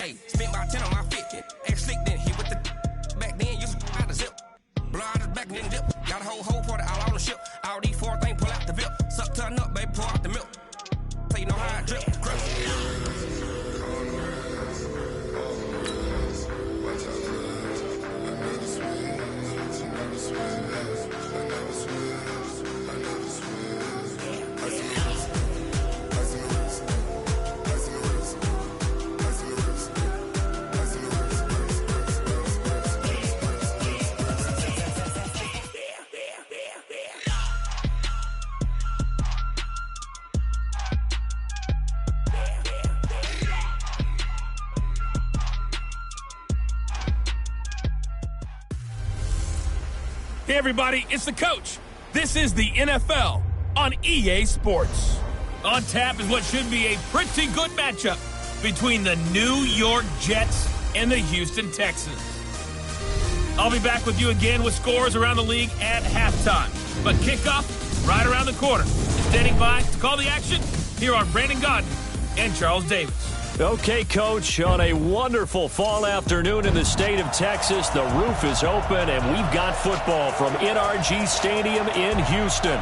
Hey, spent about 10 on my 50. X slick then hit with the back then, used to out the zip. Blow out his back and then dip. Got a whole party all on the ship. All these four things pull out the VIP. Suck, turn up, baby, pour out the milk. So you know how I drip. Grip. Hey everybody, it's the coach. This is the NFL on EA Sports. On tap is what should be a pretty good matchup between the New York Jets and the Houston Texans. I'll be back with you again with scores around the league at halftime. But kickoff right around the corner. Standing by to call the action, here are Brandon Gaudin and Charles Davis. Okay, Coach, on a wonderful fall afternoon in the state of Texas, the roof is open, and we've got football from NRG Stadium in Houston.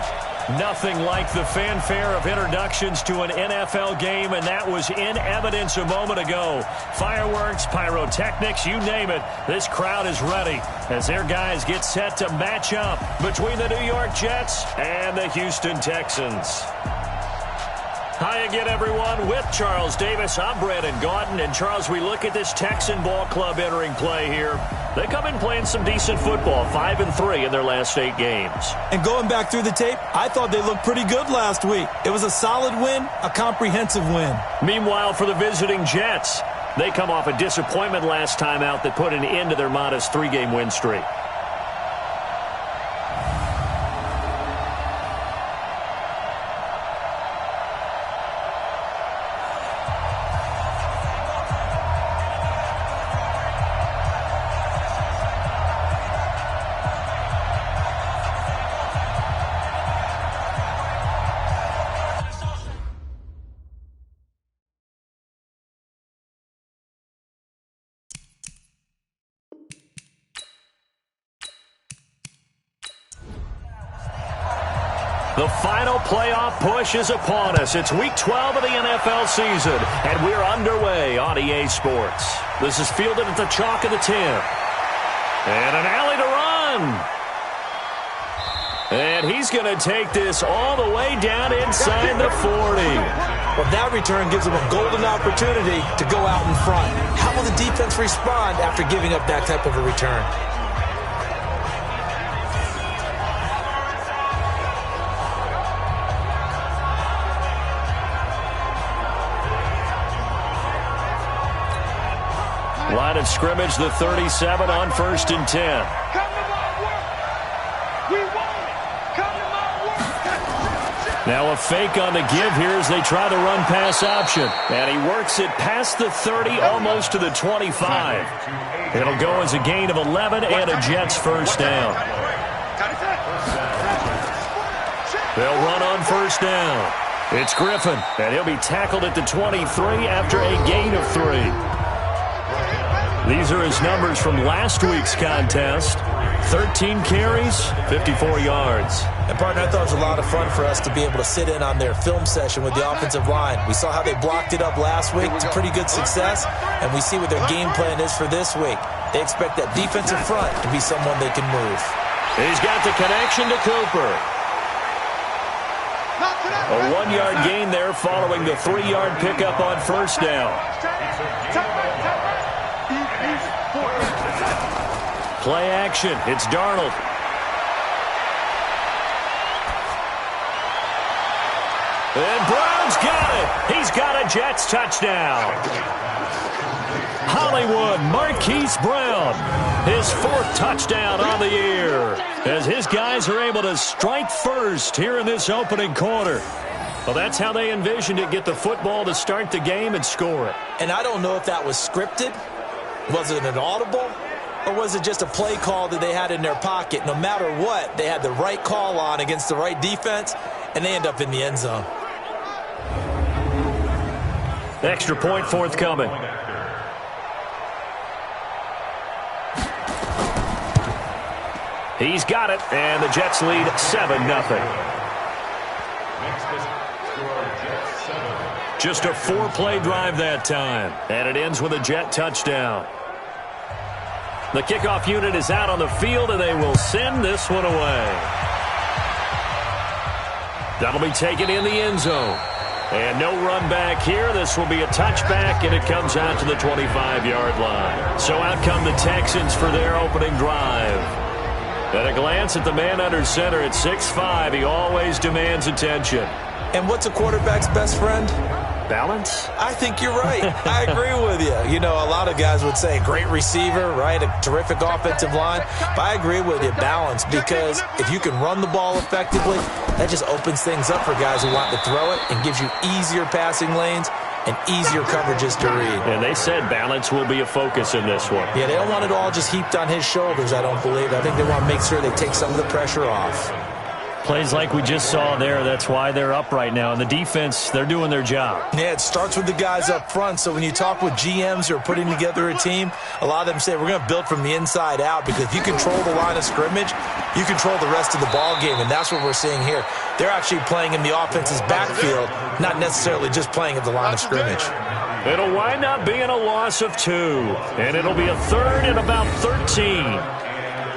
Nothing like the fanfare of introductions to an NFL game, and that was in evidence a moment ago. Fireworks, pyrotechnics, you name it, this crowd is ready as their guys get set to match up between the New York Jets and the Houston Texans. Hi again, everyone. With Charles Davis, I'm Brandon Gaudin. And, Charles, we look at this Texan ball club entering play here. They come in playing some decent football, 5-3 in their last 8 games. And going back through the tape, I thought they looked pretty good last week. It was a solid win, a comprehensive win. Meanwhile, for the visiting Jets, they come off a disappointment last time out that put an end to their modest 3-game win streak. The final playoff push is upon us. It's Week 12 of the NFL season, and we're underway on EA Sports. This is fielded at the chalk of the 10. And an alley to run. And he's going to take this all the way down inside the 40. Well, that return gives him a golden opportunity to go out in front. How will the defense respond after giving up that type of a return? Line of scrimmage, the 37 on 1st and 10. Now a fake on the give here as they try the run-pass option. And he works it past the 30, almost to the 25. It'll go as a gain of 11 and a Jets first down. They'll run on 1st down. It's Griffin, and he'll be tackled at the 23 after a gain of 3. These are his numbers from last week's contest. 13 carries, 54 yards. And, partner, I thought it was a lot of fun for us to be able to sit in on their film session with the offensive line. We saw how they blocked it up last week. It's a pretty good success, and we see what their game plan is for this week. They expect that defensive front to be someone they can move. He's got the connection to Cooper. A 1-yard gain there following the 3-yard pickup on 1st down. Play action. It's Darnold. And Brown's got it. He's got a Jets touchdown. Hollywood Marquise Brown, his 4th touchdown on the year, as his guys are able to strike first here in this opening quarter. Well, that's how they envisioned it, get the football to start the game and score it. And I don't know if that was scripted. Was it an audible? Or was it just a play call that they had in their pocket? No matter what, they had the right call on against the right defense, and they end up in the end zone. Extra point forthcoming. He's got it, and the Jets lead 7-0. Just a 4-play drive that time, and it ends with a Jet touchdown. The kickoff unit is out on the field, and they will send this one away. That'll be taken in the end zone. And no run back here. This will be a touchback, and it comes out to the 25-yard line. So out come the Texans for their opening drive. At a glance at the man under center at 6'5", he always demands attention. And what's a quarterback's best friend? Balance? I think you're right. I agree with you. You know, a lot of guys would say great receiver, right? A terrific offensive line. But I agree with you, balance, because if you can run the ball effectively, that just opens things up for guys who want to throw it and gives you easier passing lanes and easier coverages to read. And they said balance will be a focus in this one. Yeah, they don't want it all just heaped on his shoulders, I don't believe. I think they want to make sure they take some of the pressure off. Plays like we just saw there, that's why they're up right now. And the defense, they're doing their job. Yeah, it starts with the guys up front. So when you talk with GMs who are putting together a team, a lot of them say we're going to build from the inside out, because if you control the line of scrimmage, you control the rest of the ball game, and that's what we're seeing here. They're actually playing in the offense's backfield, not necessarily just playing at the line of scrimmage. It'll wind up being a loss of 2, and it'll be a third and about 13.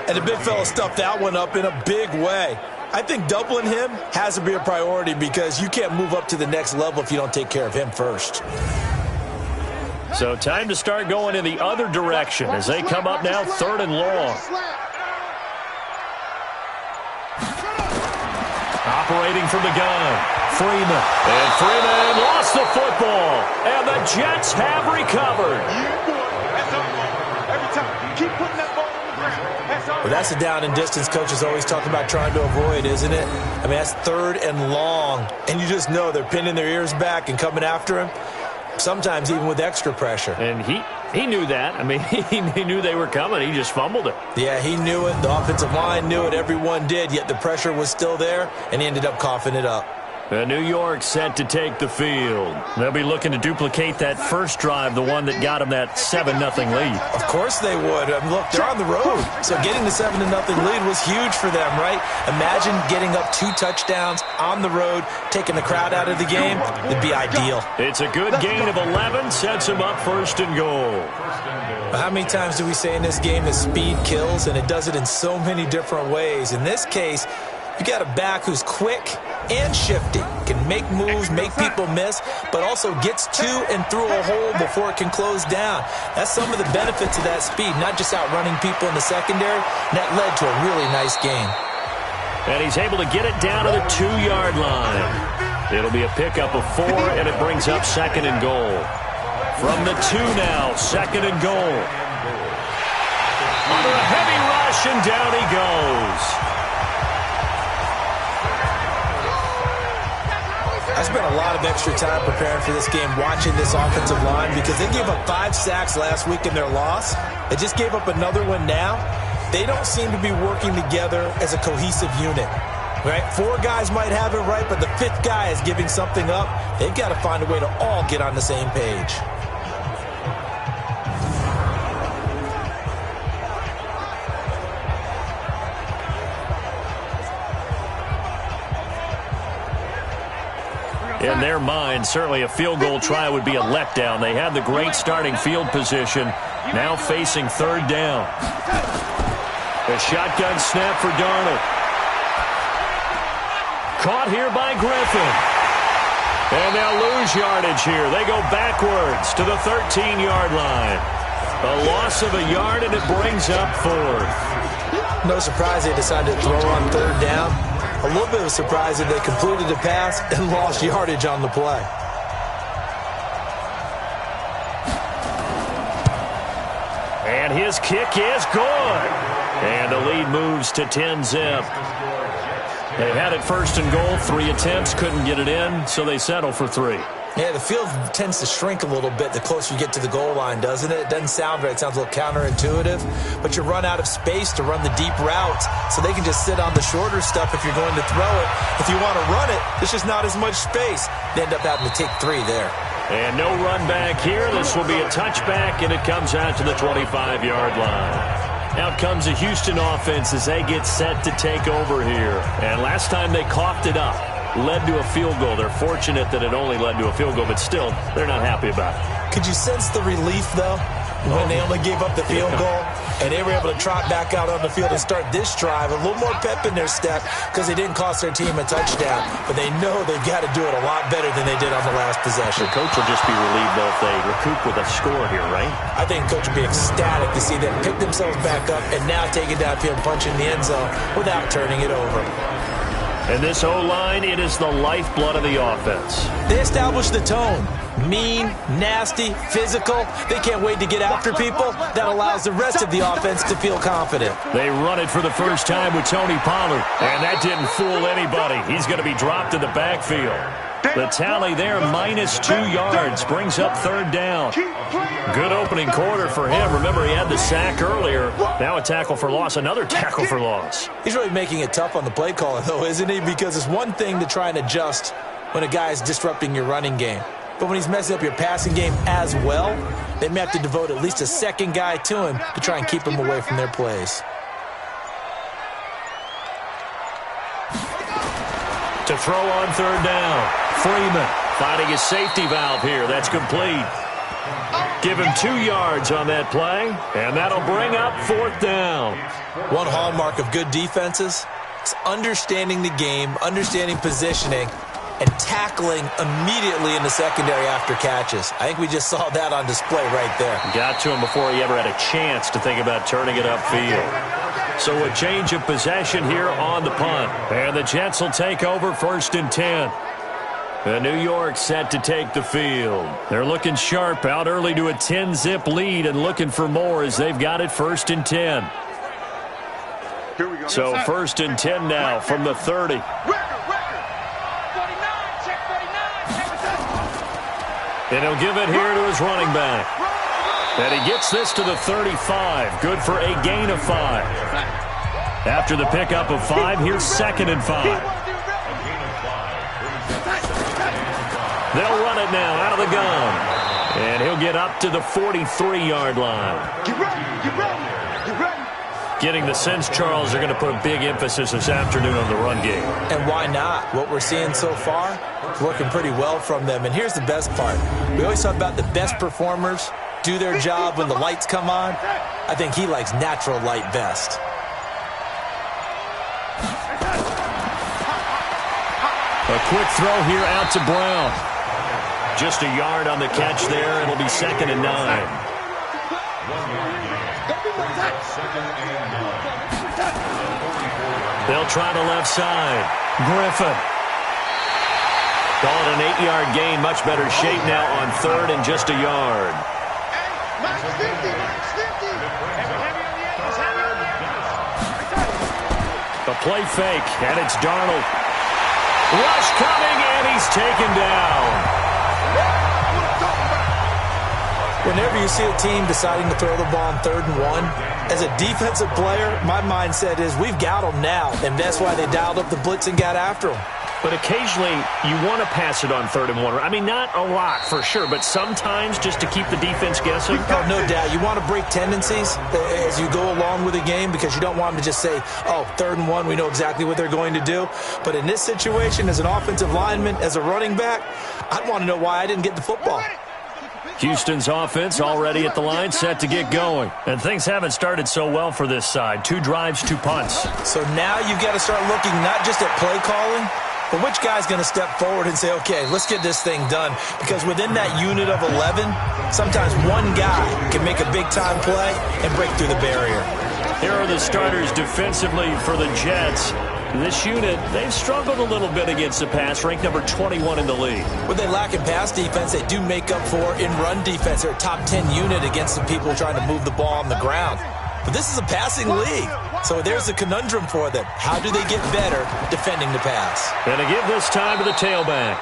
And the big fella stuffed that one up in a big way. I think doubling him has to be a priority, because you can't move up to the next level if you don't take care of him first. So time to start going in the other direction as they come up now, 3rd and long. Operating from the gun, Freeman. And Freeman lost the football, and the Jets have recovered. Every time, keep putting that ball on the ground. Well, that's a down and distance coaches always talk about trying to avoid, isn't it? I mean, that's 3rd and long, and you just know they're pinning their ears back and coming after him, sometimes even with extra pressure. And he knew that. I mean, he knew they were coming. He just fumbled it. Yeah, he knew it. The offensive line knew it. Everyone did, yet the pressure was still there, and he ended up coughing it up. New York set to take the field. They'll be looking to duplicate that first drive, the one that got them that 7-0 lead. Of course they would. I mean, look, they're on the road. So getting the 7-0 lead was huge for them, right? Imagine getting up 2 touchdowns on the road, taking the crowd out of the game. It'd be ideal. It's a good gain of 11, sets them up 1st and goal. How many times do we say in this game that speed kills, and it does it in so many different ways? In this case, you got a back who's quick and shifty, can make moves, make people miss, but also gets to and through a hole before it can close down. That's some of the benefits of that speed, not just outrunning people in the secondary, and that led to a really nice game. And he's able to get it down to the 2-yard line. It'll be a pickup of 4, and it brings up 2nd and goal. From the 2 now, 2nd and goal. Under a heavy rush, and down he goes. I spent a lot of extra time preparing for this game, watching this offensive line, because they gave up 5 sacks last week in their loss. They just gave up another one now. They don't seem to be working together as a cohesive unit. Right? 4 guys might have it right, but the 5th guy is giving something up. They've got to find a way to all get on the same page. In their mind, certainly a field goal try would be a letdown. They had the great starting field position, now facing 3rd down. A shotgun snap for Darnold. Caught here by Griffin. And they'll lose yardage here. They go backwards to the 13-yard line. A loss of a yard, and it brings up 4th. No surprise they decided to throw on 3rd down. A little bit of a surprise that they completed the pass and lost yardage on the play. And his kick is good. And the lead moves to 10-zip. They had it 1st and goal, 3 attempts, couldn't get it in, so they settle for 3. Yeah, the field tends to shrink a little bit the closer you get to the goal line, doesn't it? It doesn't sound right. It sounds a little counterintuitive. But you run out of space to run the deep routes, so they can just sit on the shorter stuff if you're going to throw it. If you want to run it, there's just not as much space. They end up having to take 3 there. And no run back here. This will be a touchback, and it comes out to the 25-yard line. Out comes the Houston offense as they get set to take over here. And last time they coughed it up, led to a field goal. They're fortunate that it only led to a field goal, but still, they're not happy about it. Could you sense the relief, though, when they only gave up the field goal and they were able to trot back out on the field and start this drive? A little more pep in their step because they didn't cost their team a touchdown, but they know they've got to do it a lot better than they did on the last possession. The coach will just be relieved, though, if they recoup with a score here, right? I think coach will be ecstatic to see them pick themselves back up and now take it downfield and punch in the end zone without turning it over. And this O-line, it is the lifeblood of the offense. They establish the tone. Mean, nasty, physical. They can't wait to get after people. That allows the rest of the offense to feel confident. They run it for the first time with Tony Pollard. And that didn't fool anybody. He's going to be dropped in the backfield. The tally there, -2 yards, brings up third down. Good opening quarter for him. Remember, he had the sack earlier. Now a tackle for loss, another tackle for loss. He's really making it tough on the play caller, though, isn't he? Because it's one thing to try and adjust when a guy is disrupting your running game. But when he's messing up your passing game as well, they may have to devote at least a second guy to him to try and keep him away from their plays. To throw on third down. Freeman finding his safety valve here. That's complete. Give him 2 yards on that play, and that'll bring up fourth down. One hallmark of good defenses is understanding the game, understanding positioning, and tackling immediately in the secondary after catches. I think we just saw that on display right there. Got to him before he ever had a chance to think about turning it upfield. So a change of possession here on the punt. And the Jets will take over 1st and 10. And New York set to take the field. They're looking sharp, out early to a 10-zip lead and looking for more as they've got it 1st and 10. So 1st and 10 now from the 30. And he'll give it here to his running back. And he gets this to the 35. Good for a gain of 5. After the pickup of 5, here's 2nd and 5. They'll run it now out of the gun. And he'll get up to the 43-yard line. Getting the sense, Charles, they're going to put a big emphasis this afternoon on the run game. And why not? What we're seeing so far is working pretty well from them. And here's the best part. We always talk about the best performers do their job when the lights come on. I think he likes natural light best. A quick throw here out to Brown. Just a yard on the catch there. It'll be 2nd and 9. They'll try the left side. Griffin. Call it an 8-yard gain. Much better shape now on 3rd and just a yard. A play fake, and it's Darnold. Rush coming, and he's taken down. Whenever you see a team deciding to throw the ball on 3rd and 1, as a defensive player, my mindset is we've got them now, and that's why they dialed up the blitz and got after them. But occasionally, you want to pass it on 3rd and 1. I mean, not a lot for sure, but sometimes just to keep the defense guessing. Oh, no doubt. You want to break tendencies as you go along with a game because you don't want them to just say, oh, 3rd and 1, we know exactly what they're going to do. But in this situation, as an offensive lineman, as a running back, I'd want to know why I didn't get the football. Houston's offense already at the line, set to get going. And things haven't started so well for this side. 2 drives, 2 punts. So now you've got to start looking not just at play calling, but which guy's going to step forward and say, okay, let's get this thing done. Because within that unit of 11, sometimes one guy can make a big-time play and break through the barrier. Here are the starters defensively for the Jets. This unit, they've struggled a little bit against the pass, ranked number 21 in the league. What they lack in pass defense, they do make up for in run defense. They're a top 10 unit against the people trying to move the ball on the ground. But this is a passing league, so there's a conundrum for them. How do they get better defending the pass? And to give this time to the tailback.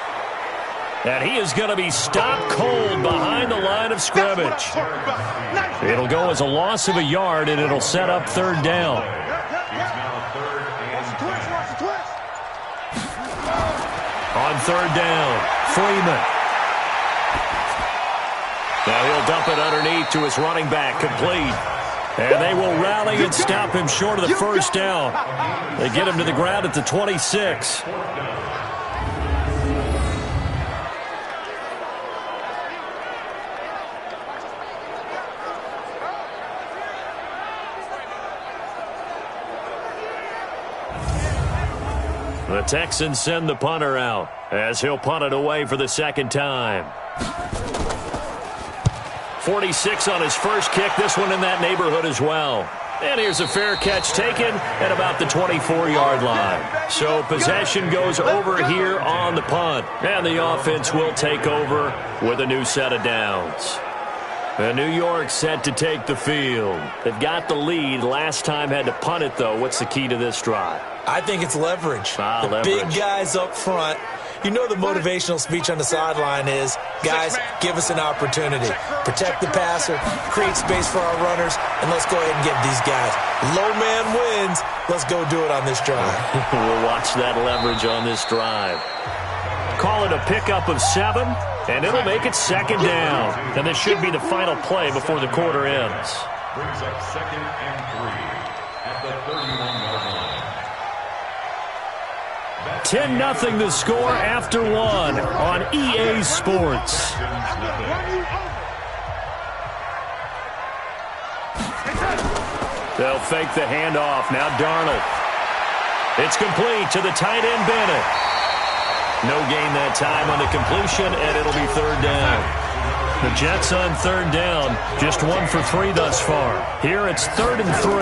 And he is going to be stopped cold behind the line of scrimmage. It'll go as a loss of a yard, and it'll set up 3rd down. On 3rd down, Freeman. Now he'll dump it underneath to his running back, complete. And they will rally and stop him short of the first down. They get him to the ground at the 26. The Texans send the punter out as he'll punt it away for the second time. 46 on his first kick. This one in that neighborhood as well. And here's a fair catch taken at about the 24-yard line. So possession goes over here on the punt. And the offense will take over with a new set of downs. And New York set to take the field. They've got the lead. Last time had to punt it, though. What's the key to this drive? I think it's leverage. Leverage. Big guys up front. You know the motivational speech on the sideline is, guys, give us an opportunity. Protect the passer, create space for our runners, and let's go ahead and get these guys. Low man wins. Let's go do it on this drive. We'll watch that leverage on this drive. Call it a pickup of 7, and it'll make it second down. And this should be the final play before the quarter ends. Brings up 2nd and 3 at the 31-yard line. 10-0 the score after 1 on EA Sports. They'll fake the handoff. Now Darnold. It's complete to the tight end Bennett. No gain that time on the completion, and it'll be third down. The Jets on third down, just 1 for 3 thus far. Here it's 3rd and 3.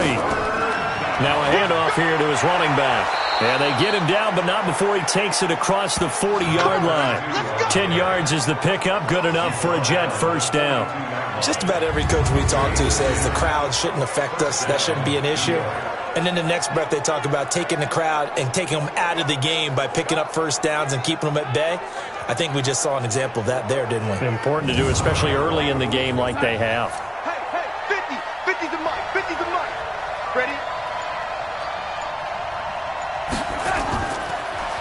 Now a handoff here to his running back. And they get him down, but not before he takes it across the 40-yard line. 10 yards is the pickup, good enough for a Jet first down. Just about every coach we talk to says the crowd shouldn't affect us. That shouldn't be an issue. And then the next breath they talk about taking the crowd and taking them out of the game by picking up first downs and keeping them at bay. I think we just saw an example of that there, didn't we? Important to do, especially early in the game like they have. Hey, 50 to Mike, 50 to Mike. Ready?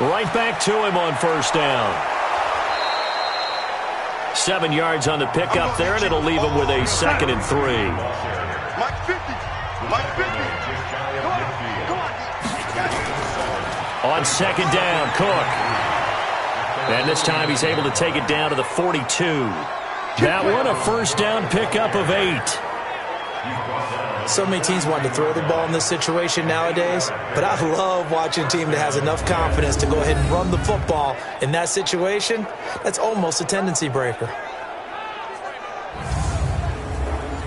Right back to him on first down. 7 yards on the pickup there, and it'll leave him with a 2nd and 3. Mike 50. Mike 50. On second down, Cook. And this time he's able to take it down to the 42. That one a first down pickup of 8. So many teams want to throw the ball in this situation nowadays, but I love watching a team that has enough confidence to go ahead and run the football in that situation. That's almost a tendency breaker.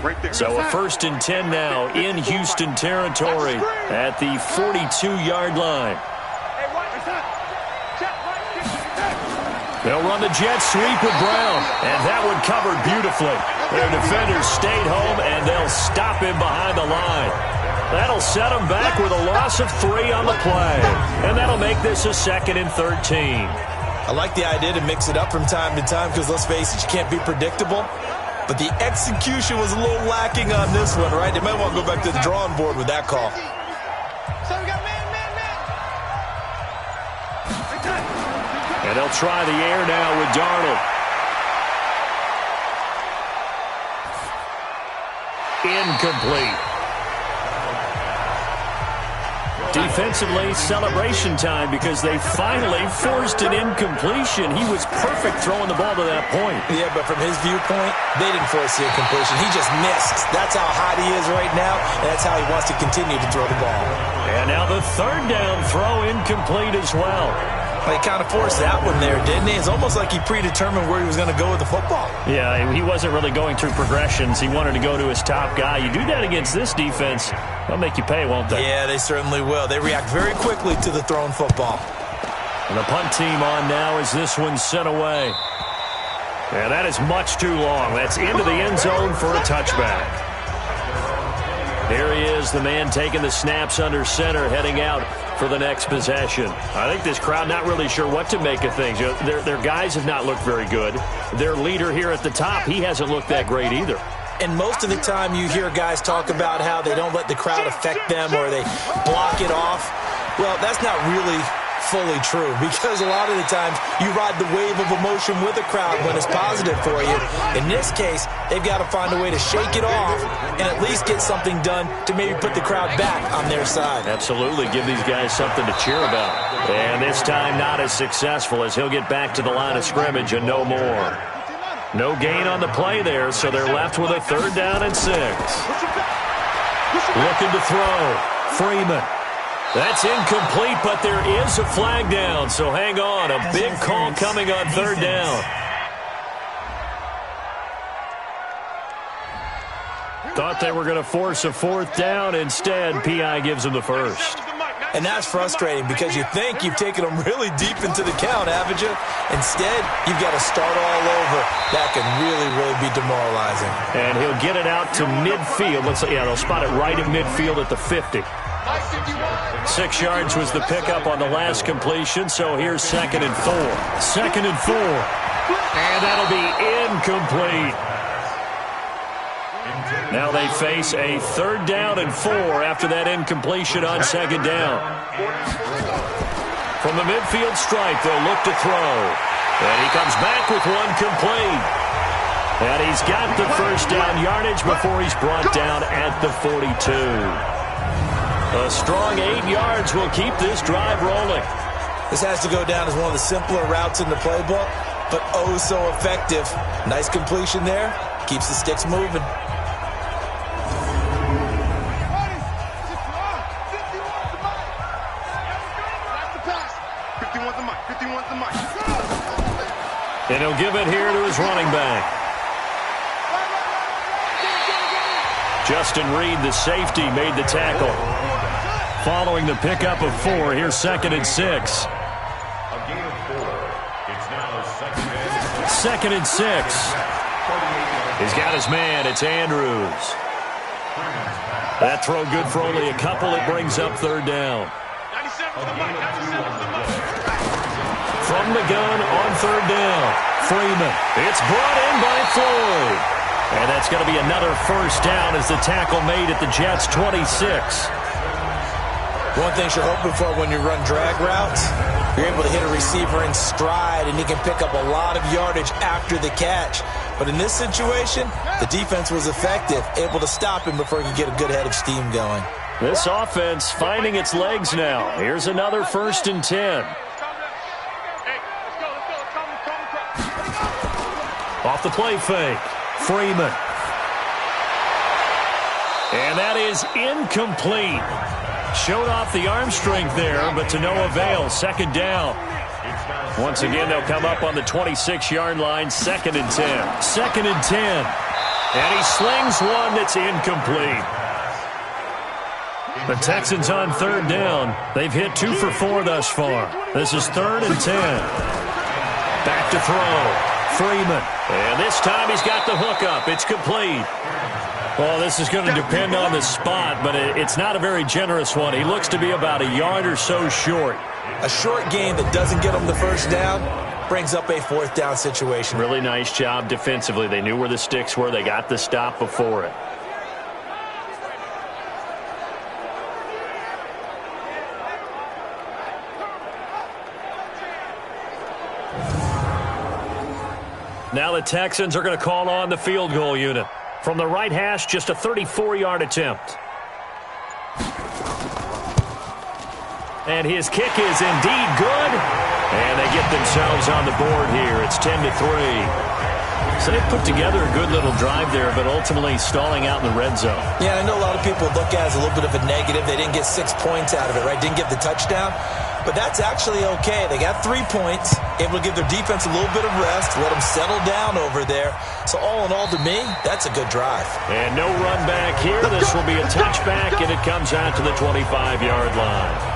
Right there. So a 1st and 10 now in Houston territory at the 42-yard line. They'll run the jet sweep with Brown, and that one covered beautifully. Their defenders stayed home, and they'll stop him behind the line. That'll set him back with a loss of 3 on the play, and that'll make this a 2nd and 13. I like the idea to mix it up from time to time because, let's face it, you can't be predictable. But the execution was a little lacking on this one, right? They might want to go back to the drawing board with that call. So we got man. And they'll try the air now with Darnold. Incomplete. Defensively, celebration time because they finally forced an incompletion. He was perfect throwing the ball to that point. Yeah, but from his viewpoint, they didn't force the incompletion. He just missed. That's how hot he is right now, and that's how he wants to continue to throw the ball. And now the third down throw incomplete as well. He kind of forced that one there, didn't he? It's almost like he predetermined where he was going to go with the football. Yeah, he wasn't really going through progressions. He wanted to go to his top guy. You do that against this defense, they'll make you pay, won't they? Yeah, they certainly will. They react very quickly to the thrown football. And the punt team on now as this one's sent away. And that is much too long. That's into the end zone for a touchback. Here he is, the man taking the snaps under center, heading out for the next possession. I think this crowd not really sure what to make of things. You know, their guys have not looked very good. Their leader here at the top, he hasn't looked that great either. And most of the time you hear guys talk about how they don't let the crowd affect them or they block it off. Well, that's not really fully true, because a lot of the times you ride the wave of emotion with a crowd when it's positive for you. In this case, they've got to find a way to shake it off and at least get something done to maybe put the crowd back on their side. Absolutely. Give these guys something to cheer about. And this time not as successful, as he'll get back to the line of scrimmage and no more. No gain on the play there, so they're left with a 3rd down and 6. Looking to throw. Freeman. That's incomplete, but there is a flag down, so hang on. A big call coming on 3rd down. Thought they were going to force a 4th down. Instead, P.I. gives them the first. And that's frustrating because you think you've taken them really deep into the count, haven't you? Instead, you've got to start all over. That can really, really be demoralizing. And he'll get it out to midfield. They'll spot it right in midfield at the 50. 6 yards was the pickup on the last completion, so here's 2nd and 4. 2nd and 4. And that'll be incomplete. Now they face a 3rd down and 4 after that incompletion on 2nd down. From the midfield stripe, they'll look to throw. And he comes back with one complete. And he's got the 1st down yardage before he's brought down at the 42. A strong 8 yards will keep this drive rolling. This has to go down as one of the simpler routes in the playbook, but oh so effective. Nice completion there. Keeps the sticks moving. And he'll give it here to his running back. Justin Reed, the safety, made the tackle. Following the pickup of 4, here's 2nd and 6. A gain of 4. It's now 2nd and 6. He's got his man. It's Andrews. That throw good for only a couple. It brings up 3rd down. From the gun on 3rd down. Freeman. It's brought in by Floyd. And that's going to be another 1st down as the tackle made at the Jets' 26. One thing you're hoping for when you run drag routes, you're able to hit a receiver in stride, and he can pick up a lot of yardage after the catch. But in this situation, the defense was effective, able to stop him before he could get a good head of steam going. This offense finding its legs now. Here's another 1st and 10. Off the play fake. Freeman. And that is incomplete. Showed off the arm strength there, but to no avail. 2nd down. Once again, they'll come up on the 26-yard line. 2nd and 10. 2nd and 10. And he slings one that's incomplete. The Texans on 3rd down. They've hit 2 for 4 thus far. This is 3rd and 10. Back to throw. Freeman. And this time he's got the hook up. It's complete. Well, this is going to depend on the spot, but it's not a very generous one. He looks to be about a yard or so short. A short gain that doesn't get him the 1st down brings up a 4th down situation. Really nice job defensively. They knew where the sticks were. They got the stop before it. Now the Texans are going to call on the field goal unit. From the right hash, just a 34-yard attempt. And his kick is indeed good. And they get themselves on the board here. It's 10-3. So they put together a good little drive there, but ultimately stalling out in the red zone. Yeah, I know a lot of people look at it as a little bit of a negative. They didn't get 6 points out of it, right? Didn't get the touchdown. But that's actually okay. They got 3 points, able to give their defense a little bit of rest, let them settle down over there. So all in all, to me, that's a good drive. And no run back here. This will be a touchback, and it comes out to the 25-yard line.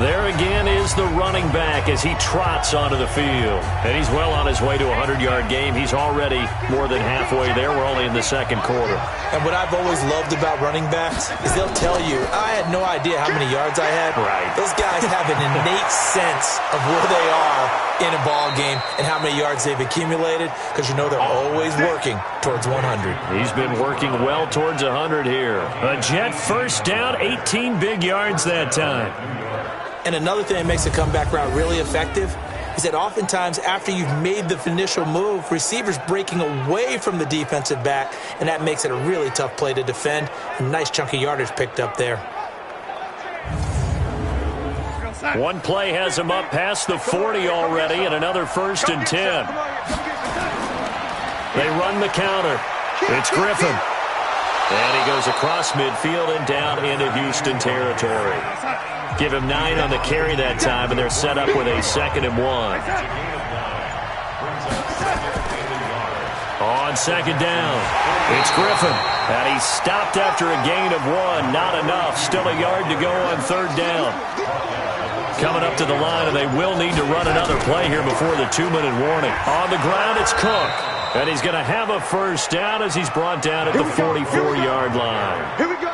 There again is the running back as he trots onto the field. And he's well on his way to a 100-yard game. He's already more than halfway there. We're only in the 2nd quarter. And what I've always loved about running backs is they'll tell you, I had no idea how many yards I had. Right. Those guys have an innate sense of where they are in a ball game and how many yards they've accumulated, because you know they're always working towards 100. He's been working well towards 100 here. A Jet 1st down, 18 big yards that time. And another thing that makes a comeback route really effective is that oftentimes after you've made the initial move, receivers breaking away from the defensive back, and that makes it a really tough play to defend. A nice chunk of yardage picked up there. One play has him up past the 40 already, and another 1st and 10. They run the counter. It's Griffin. And he goes across midfield and down into Houston territory. Give him 9 on the carry that time, and they're set up with a 2nd and 1. On 2nd down, it's Griffin. And he's stopped after a gain of 1. Not enough. Still a yard to go on 3rd down. Coming up to the line, and they will need to run another play here before the 2-minute warning. On the ground, it's Cook. And he's going to have a 1st down as he's brought down at the 44-yard line. Here we go.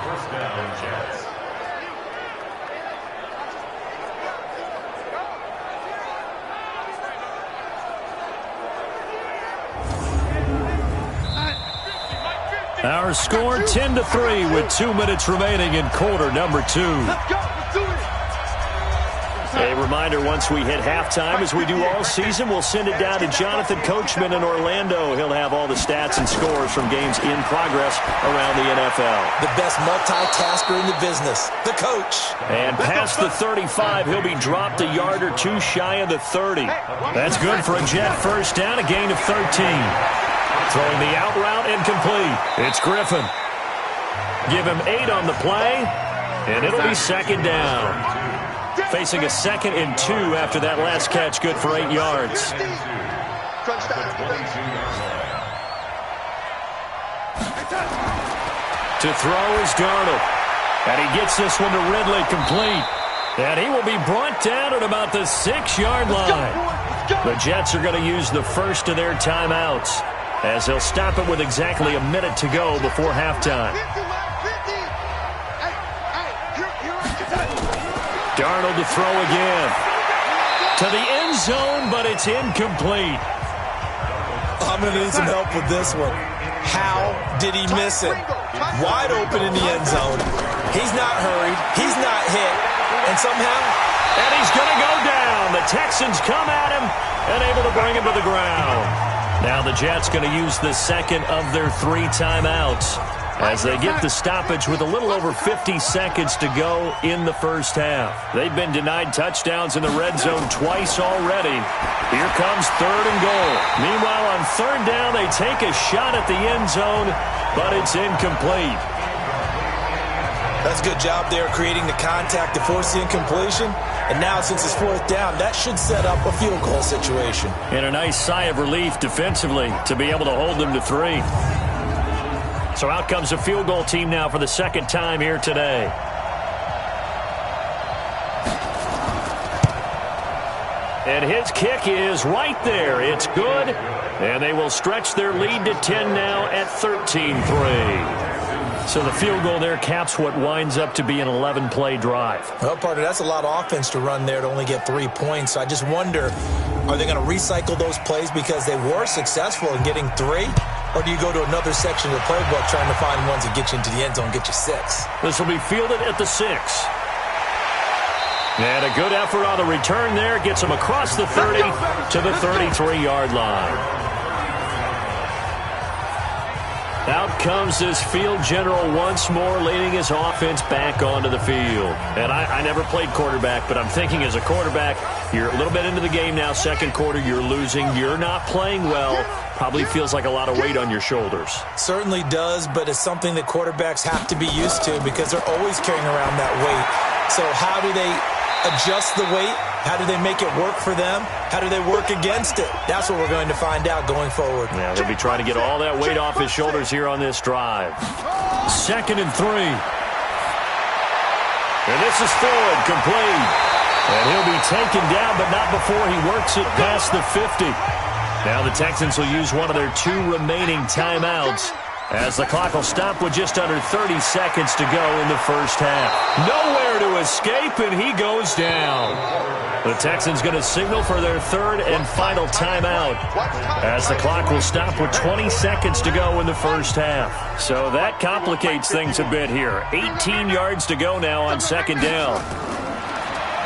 First down, Jets. Our score 10-3 with 2 minutes remaining in quarter number 2. Let's go. Let's do it. A reminder, once we hit halftime, as we do all season, we'll send it down to Jonathan Coachman in Orlando. He'll have all the stats and scores from games in progress around the NFL. The best multitasker in the business, the coach. And past the 35, he'll be dropped a yard or 2 shy of the 30. That's good for a Jet 1st down, a gain of 13. Throwing the out route incomplete. It's Griffin. Give him 8 on the play, and it'll be 2nd down. Facing a 2nd and 2 after that last catch, good for 8 yards. To throw is Darnold. And he gets this one to Ridley complete. And he will be brought down at about the 6-yard line. The Jets are going to use the first of their timeouts, as they'll stop it with exactly a minute to go before halftime. Darnold to throw again. To the end zone, but it's incomplete. I'm going to need some help with this one. How did he miss it? Wide open in the end zone. He's not hurried. He's not hit. And somehow... And he's going to go down. The Texans come at him and able to bring him to the ground. Now the Jets going to use the 2nd of their 3 timeouts as they get the stoppage with a little over 50 seconds to go in the first half. They've been denied touchdowns in the red zone twice already. Here comes 3rd and goal. Meanwhile, on 3rd down, they take a shot at the end zone, but it's incomplete. That's a good job there creating the contact to force the incompletion. And now, since it's 4th down, that should set up a field goal situation. And a nice sigh of relief defensively to be able to hold them to 3. So out comes a field goal team now for the 2nd time here today. And his kick is right there. It's good. And they will stretch their lead to 10 now at 13-3. So the field goal there caps what winds up to be an 11-play drive. Well, partner, that's a lot of offense to run there to only get 3 points. So I just wonder, are they going to recycle those plays because they were successful in getting 3? Or do you go to another section of the playbook trying to find ones that get you into the end zone and get you 6? This will be fielded at the 6. And a good effort on the return there. Gets him across the 30 to the 33-yard line. Out comes this field general once more, leading his offense back onto the field. And I never played quarterback, but I'm thinking as a quarterback, you're a little bit into the game now, 2nd quarter, you're losing, you're not playing well. Probably feels like a lot of weight on your shoulders. Certainly does, but it's something that quarterbacks have to be used to because they're always carrying around that weight. So how do they adjust the weight? How do they make it work for them? How do they work against it? That's what we're going to find out going forward. Yeah, they'll be trying to get all that weight off his shoulders here on this drive. 2nd and 3. And this is Floyd, complete. And he'll be taken down, but not before he works it past the 50. Now the Texans will use one of their 2 remaining timeouts as the clock will stop with just under 30 seconds to go in the first half. Nowhere to escape, and he goes down. The Texans going to signal for their third and final timeout as the clock will stop with 20 seconds to go in the first half. So that complicates things a bit here. 18 yards to go now on second down.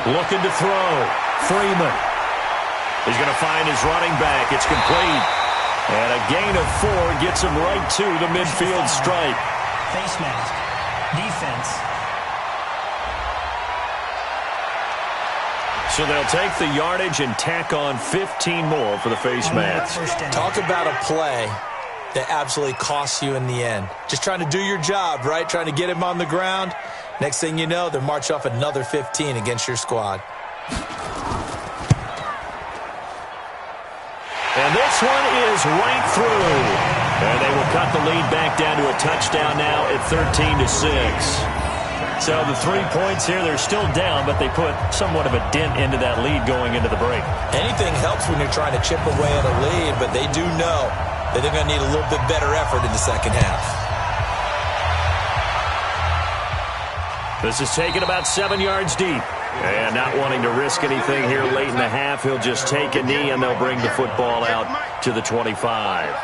Looking to throw. Freeman. He's going to find his running back. It's complete. And a gain of 4 gets him right to the midfield stripe. Face mask. Defense. So they'll take the yardage and tack on 15 more for the face mask. Talk about a play that absolutely costs you in the end. Just trying to do your job, right? Trying to get him on the ground. Next thing you know, they're march off another 15 against your squad. And this one is right through. And they will cut the lead back down to a touchdown now at 13-6. So the 3 points here, they're still down, but they put somewhat of a dent into that lead going into the break. Anything helps when you're trying to chip away at a lead, but they do know that they're going to need a little bit better effort in the second half. This is taken about 7 yards deep. And not wanting to risk anything here late in the half, he'll just take a knee and they'll bring the football out to the 25.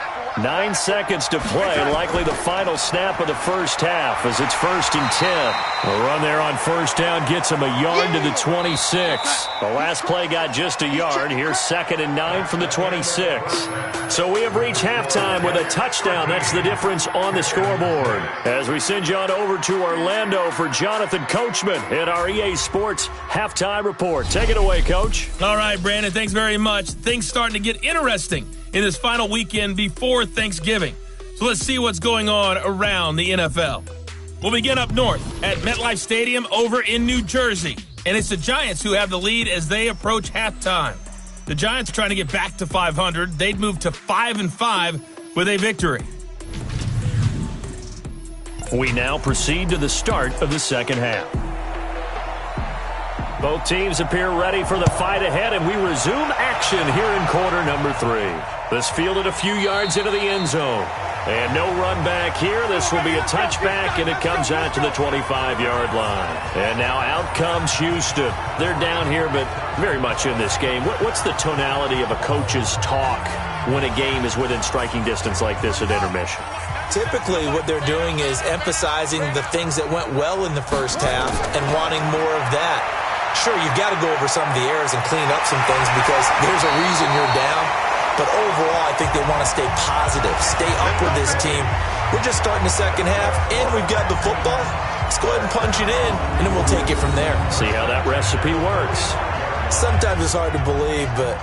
9 seconds to play, likely the final snap of the first half as it's 1st and 10. A run there on first down gets him a yard to the 26. The last play got just a yard. Here's 2nd and 9 from the 26. So we have reached halftime with a touchdown. That's the difference on the scoreboard. As we send you on over to Orlando for Jonathan Coachman at our EA Sports Halftime Report. Take it away, Coach. All right, Brandon, thanks very much. Things starting to get interesting in this final weekend before Thanksgiving. So let's see what's going on around the NFL. We'll begin up north at MetLife Stadium over in New Jersey. And it's the Giants who have the lead as they approach halftime. The Giants trying to get back to 500. They'd move to 5-5 with a victory. We now proceed to the start of the second half. Both teams appear ready for the fight ahead, and we resume action here in quarter number 3. This fielded a few yards into the end zone. And no run back here. This will be a touchback, and it comes out to the 25-yard line. And now out comes Houston. They're down here, but very much in this game. What's the tonality of a coach's talk when a game is within striking distance like this at intermission? Typically, what they're doing is emphasizing the things that went well in the first half and wanting more of that. Sure, you've got to go over some of the errors and clean up some things because there's a reason you're down. But overall, I think they want to stay positive, stay up with this team. We're just starting the second half, and we've got the football. Let's go ahead and punch it in, and then we'll take it from there. See how that recipe works. Sometimes it's hard to believe, but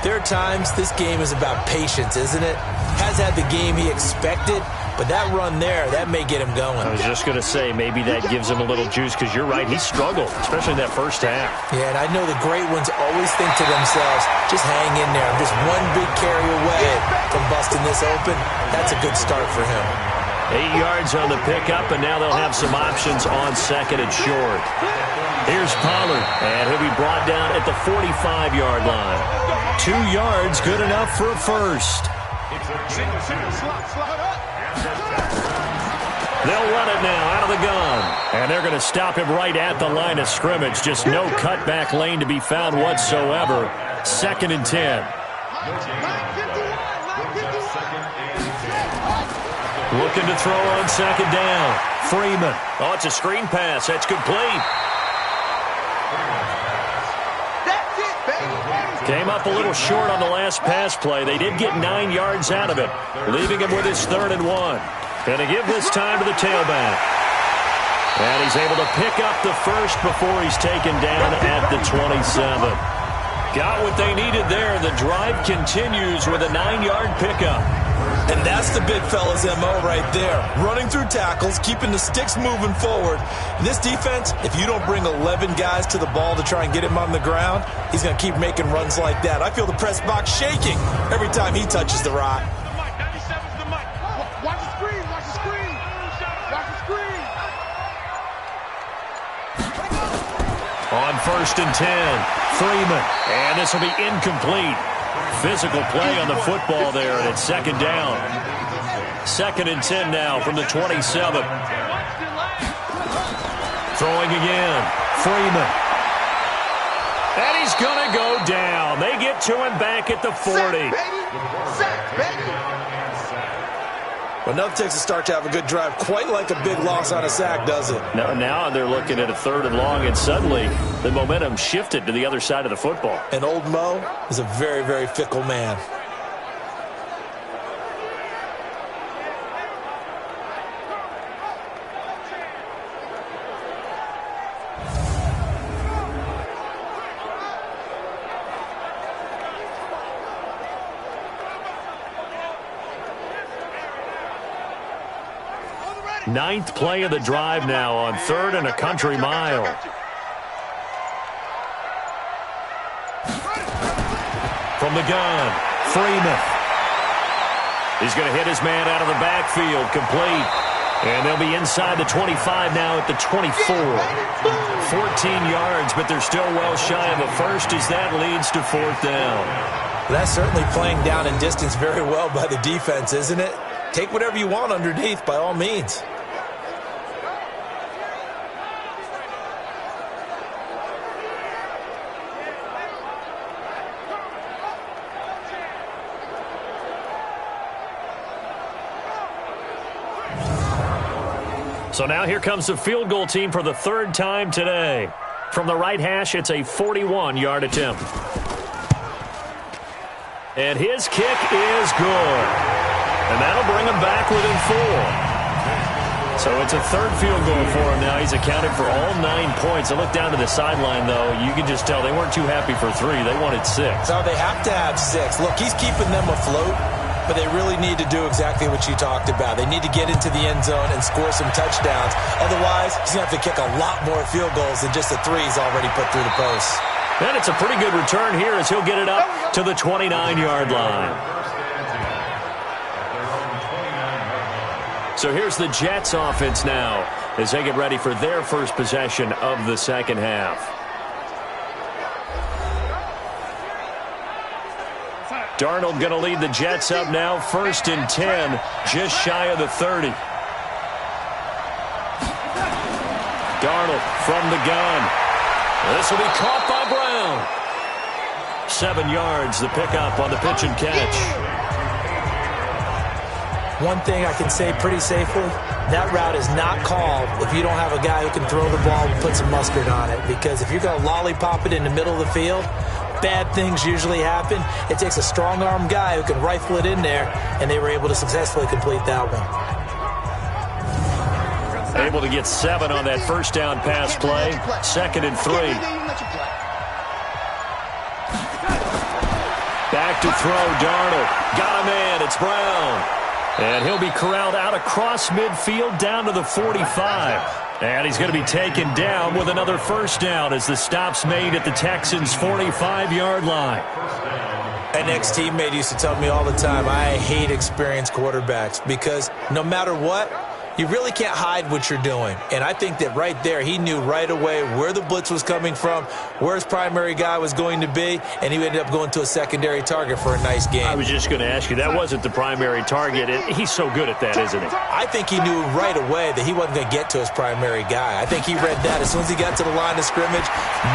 there are times this game is about patience, isn't it? Has had the game he expected, but that run there, that may get him going. I was just going to say, maybe that gives him a little juice, because you're right, he struggled, especially in that first half. Yeah, and I know the great ones always think to themselves, just hang in there. I'm just one big carry away from busting this open. That's a good start for him. 8 yards on the pickup, and now they'll have some options on second and short. Here's Pollard, and he'll be brought down at the 45-yard line. 2 yards, good enough for a first. They'll run it now out of the gun. And they're going to stop him right at the line of scrimmage. Just no cutback lane to be found whatsoever. 2nd and 10. Looking to throw on second down. Freeman. Oh, it's a screen pass. That's complete. Came up a little short on the last pass play. They did get 9 yards out of it, leaving him with his 3rd and 1. Going to give this time to the tailback. And he's able to pick up the first before he's taken down at the 27. Got what they needed there. The drive continues with a 9-yard pickup. And that's the big fella's MO right there. Running through tackles, keeping the sticks moving forward. In this defense, if you don't bring 11 guys to the ball to try and get him on the ground, he's going to keep making runs like that. I feel the press box shaking every time he touches the rock. Watch the screen, watch the screen. Watch the screen. On 1st and 10, Freeman. And this will be incomplete. Physical play on the football there, and it's 2nd down. 2nd and 10 now from the 27. Throwing again. Freeman. And he's going to go down. They get to him back at the 40. Sack, baby. Sack, baby. Well, enough takes a start to have a good drive. Quite like a big loss on a sack, does it? No, now they're looking at a 3rd and long, and suddenly the momentum shifted to the other side of the football. And old Mo is a very, very fickle man. Ninth play of the drive now on 3rd and a country mile. From the gun, Freeman. He's going to hit his man out of the backfield, complete. And they'll be inside the 25 now at the 24. 14 yards, but they're still well shy of a first as that leads to 4th down. That's certainly playing down in distance very well by the defense, isn't it? Take whatever you want underneath, by all means. So now here comes the field goal team for the 3rd time today. From the right hash, it's a 41-yard attempt. And his kick is good. And that'll bring him back within 4. So it's a 3rd field goal for him now. He's accounted for all 9 points. I look down to the sideline, though. You can just tell they weren't too happy for 3. They wanted 6. So they have to have 6. Look, he's keeping them afloat, but they really need to do exactly what you talked about. They need to get into the end zone and score some touchdowns. Otherwise, he's going to have to kick a lot more field goals than just the 3s already put through the post. And it's a pretty good return here as he'll get it up to the 29-yard line. So here's the Jets offense now as they get ready for their first possession of the second half. Darnold going to lead the Jets up now, 1st and 10, just shy of the 30. Darnold from the gun. This will be caught by Brown. 7 yards, the pickup on the pitch and catch. One thing I can say pretty safely, that route is not called if you don't have a guy who can throw the ball and put some mustard on it. Because if you're going to lollipop it in the middle of the field, bad things usually happen. It takes a strong-arm guy who can rifle it in there, and they were able to successfully complete that one. Able to get 7 on that first down pass play. 2nd and 3. Back to throw, Darnold. Got a man, it's Brown. And he'll be corralled out across midfield down to the 45. And he's going to be taken down with another first down as the stop's made at the Texans' 45-yard line. An ex-teammate used to tell me all the time, I hate experienced quarterbacks because no matter what, you really can't hide what you're doing. And I think that right there, he knew right away where the blitz was coming from, where his primary guy was going to be, and he ended up going to a secondary target for a nice game. I was just going to ask you, that wasn't the primary target. He's so good at that, isn't he? I think he knew right away that he wasn't going to get to his primary guy. I think he read that as soon as he got to the line of scrimmage,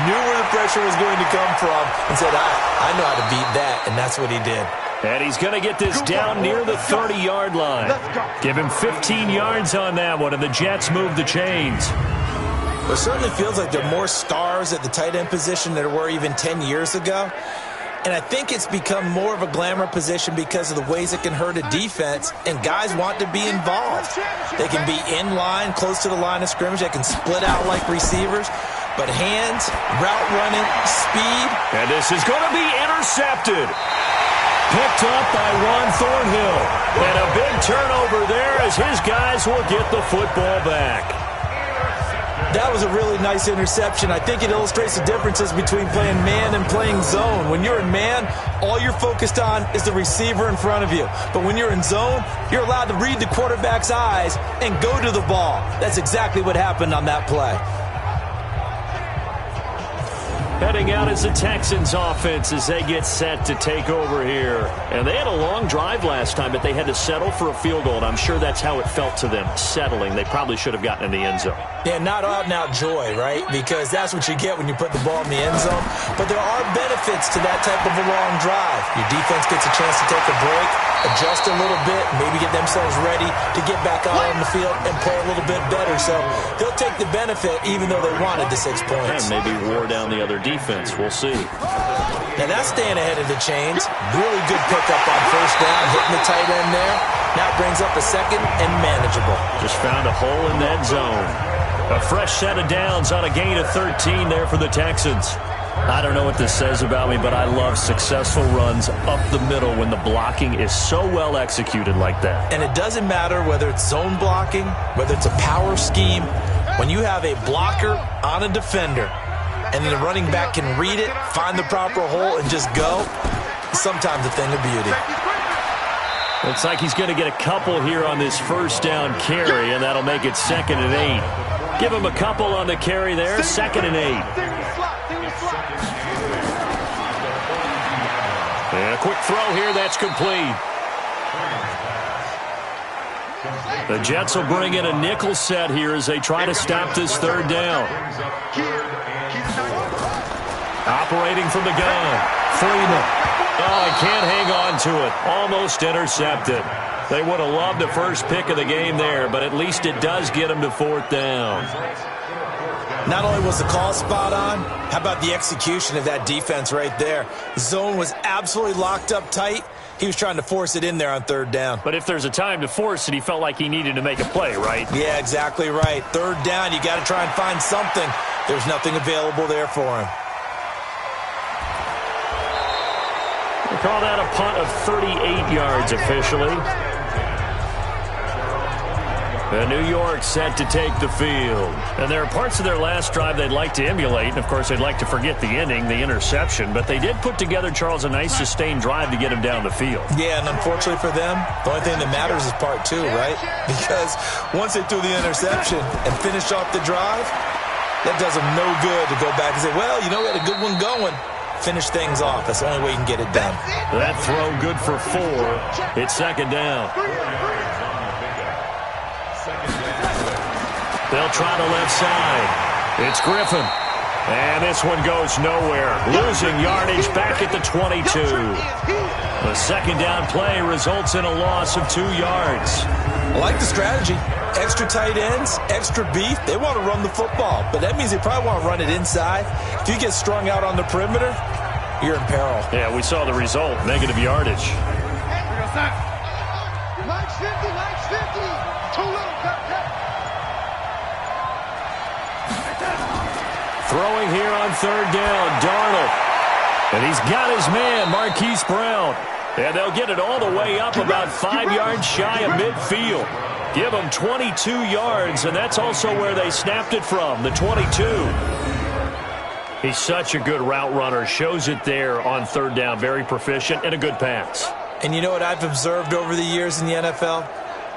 knew where the pressure was going to come from, and said, I know how to beat that, and that's what he did. And he's going to get this down near the 30-yard line. Give him 15 yards on that one, and the Jets move the chains. Well, it certainly feels like there are more stars at the tight end position than there were even 10 years ago. And I think it's become more of a glamour position because of the ways it can hurt a defense, and guys want to be involved. They can be in line, close to the line of scrimmage. They can split out like receivers. But hands, route running, speed. And this is going to be intercepted. Picked up by Ron Thornhill. And a big turnover there as his guys will get the football back. That was a really nice interception. I think it illustrates the differences between playing man and playing zone. When you're in man, all you're focused on is the receiver in front of you. But when you're in zone, you're allowed to read the quarterback's eyes and go to the ball. That's exactly what happened on that play. Heading out is the Texans offense as they get set to take over here. And they had a long drive last time, but they had to settle for a field goal, and I'm sure that's how it felt to them, settling. They probably should have gotten in the end zone. Yeah, not out-and-out joy, right? Because that's what you get when you put the ball in the end zone. But there are benefits to that type of a long drive. Your defense gets a chance to take a break, adjust a little bit, maybe get themselves ready to get back out on the field and play a little bit better. So they'll take the benefit even though they wanted the 6 points. And maybe wore down the other defense. We'll see. Now that's staying ahead of the chains. Really good pickup on first down, hitting the tight end there. Now brings up a second and manageable. Just found a hole in that zone. A fresh set of downs on a gain of 13 there for the Texans. I don't know what this says about me, but I love successful runs up the middle when the blocking is so well executed like that. And it doesn't matter whether it's zone blocking, whether it's a power scheme. When you have a blocker on a defender and the running back can read it, find the proper hole, and just go, sometimes a thing of beauty. Looks like he's going to get a couple here on this first down carry, and that'll make it 2nd and 8. Give him a couple on the carry there, 2nd and 8. And a quick throw here, that's complete. The Jets will bring in a nickel set here as they try to stop this third down. Operating from the gun, Freeman. Oh, he can't hang on to it. Almost intercepted. They would have loved the first pick of the game there, but at least it does get them to 4th down. Not only was the call spot on, how about the execution of that defense right there? The zone was absolutely locked up tight. He was trying to force it in there on 3rd down. But if there's a time to force it, he felt like he needed to make a play, right? Yeah, exactly right. 3rd down, you got to try and find something. There's nothing available there for him. We call that a punt of 38 yards officially. And New York set to take the field. And there are parts of their last drive they'd like to emulate. And, of course, they'd like to forget the ending, the interception. But they did put together, Charles, a nice sustained drive to get him down the field. Yeah, and unfortunately for them, the only thing that matters is part 2, right? Because once they threw the interception and finished off the drive, that does them no good to go back and say, well, you know, we had a good one going. Finish things off. That's the only way you can get it done. That throw good for 4. It's 2nd down. They'll try the left side. It's Griffin. And this one goes nowhere. Losing yardage back at the 22. The 2nd down play results in a loss of 2 yards. I like the strategy. Extra tight ends, extra beef. They want to run the football, but that means they probably want to run it inside. If you get strung out on the perimeter, you're in peril. Yeah, we saw the result. Negative yardage. Throwing here on 3rd down, Darnold. And he's got his man, Marquise Brown. And they'll get it all the way up about 5 yards shy of midfield. Give them 22 yards, and that's also where they snapped it from, the 22. He's such a good route runner. Shows it there on 3rd down. Very proficient and a good pass. And you know what I've observed over the years in the NFL?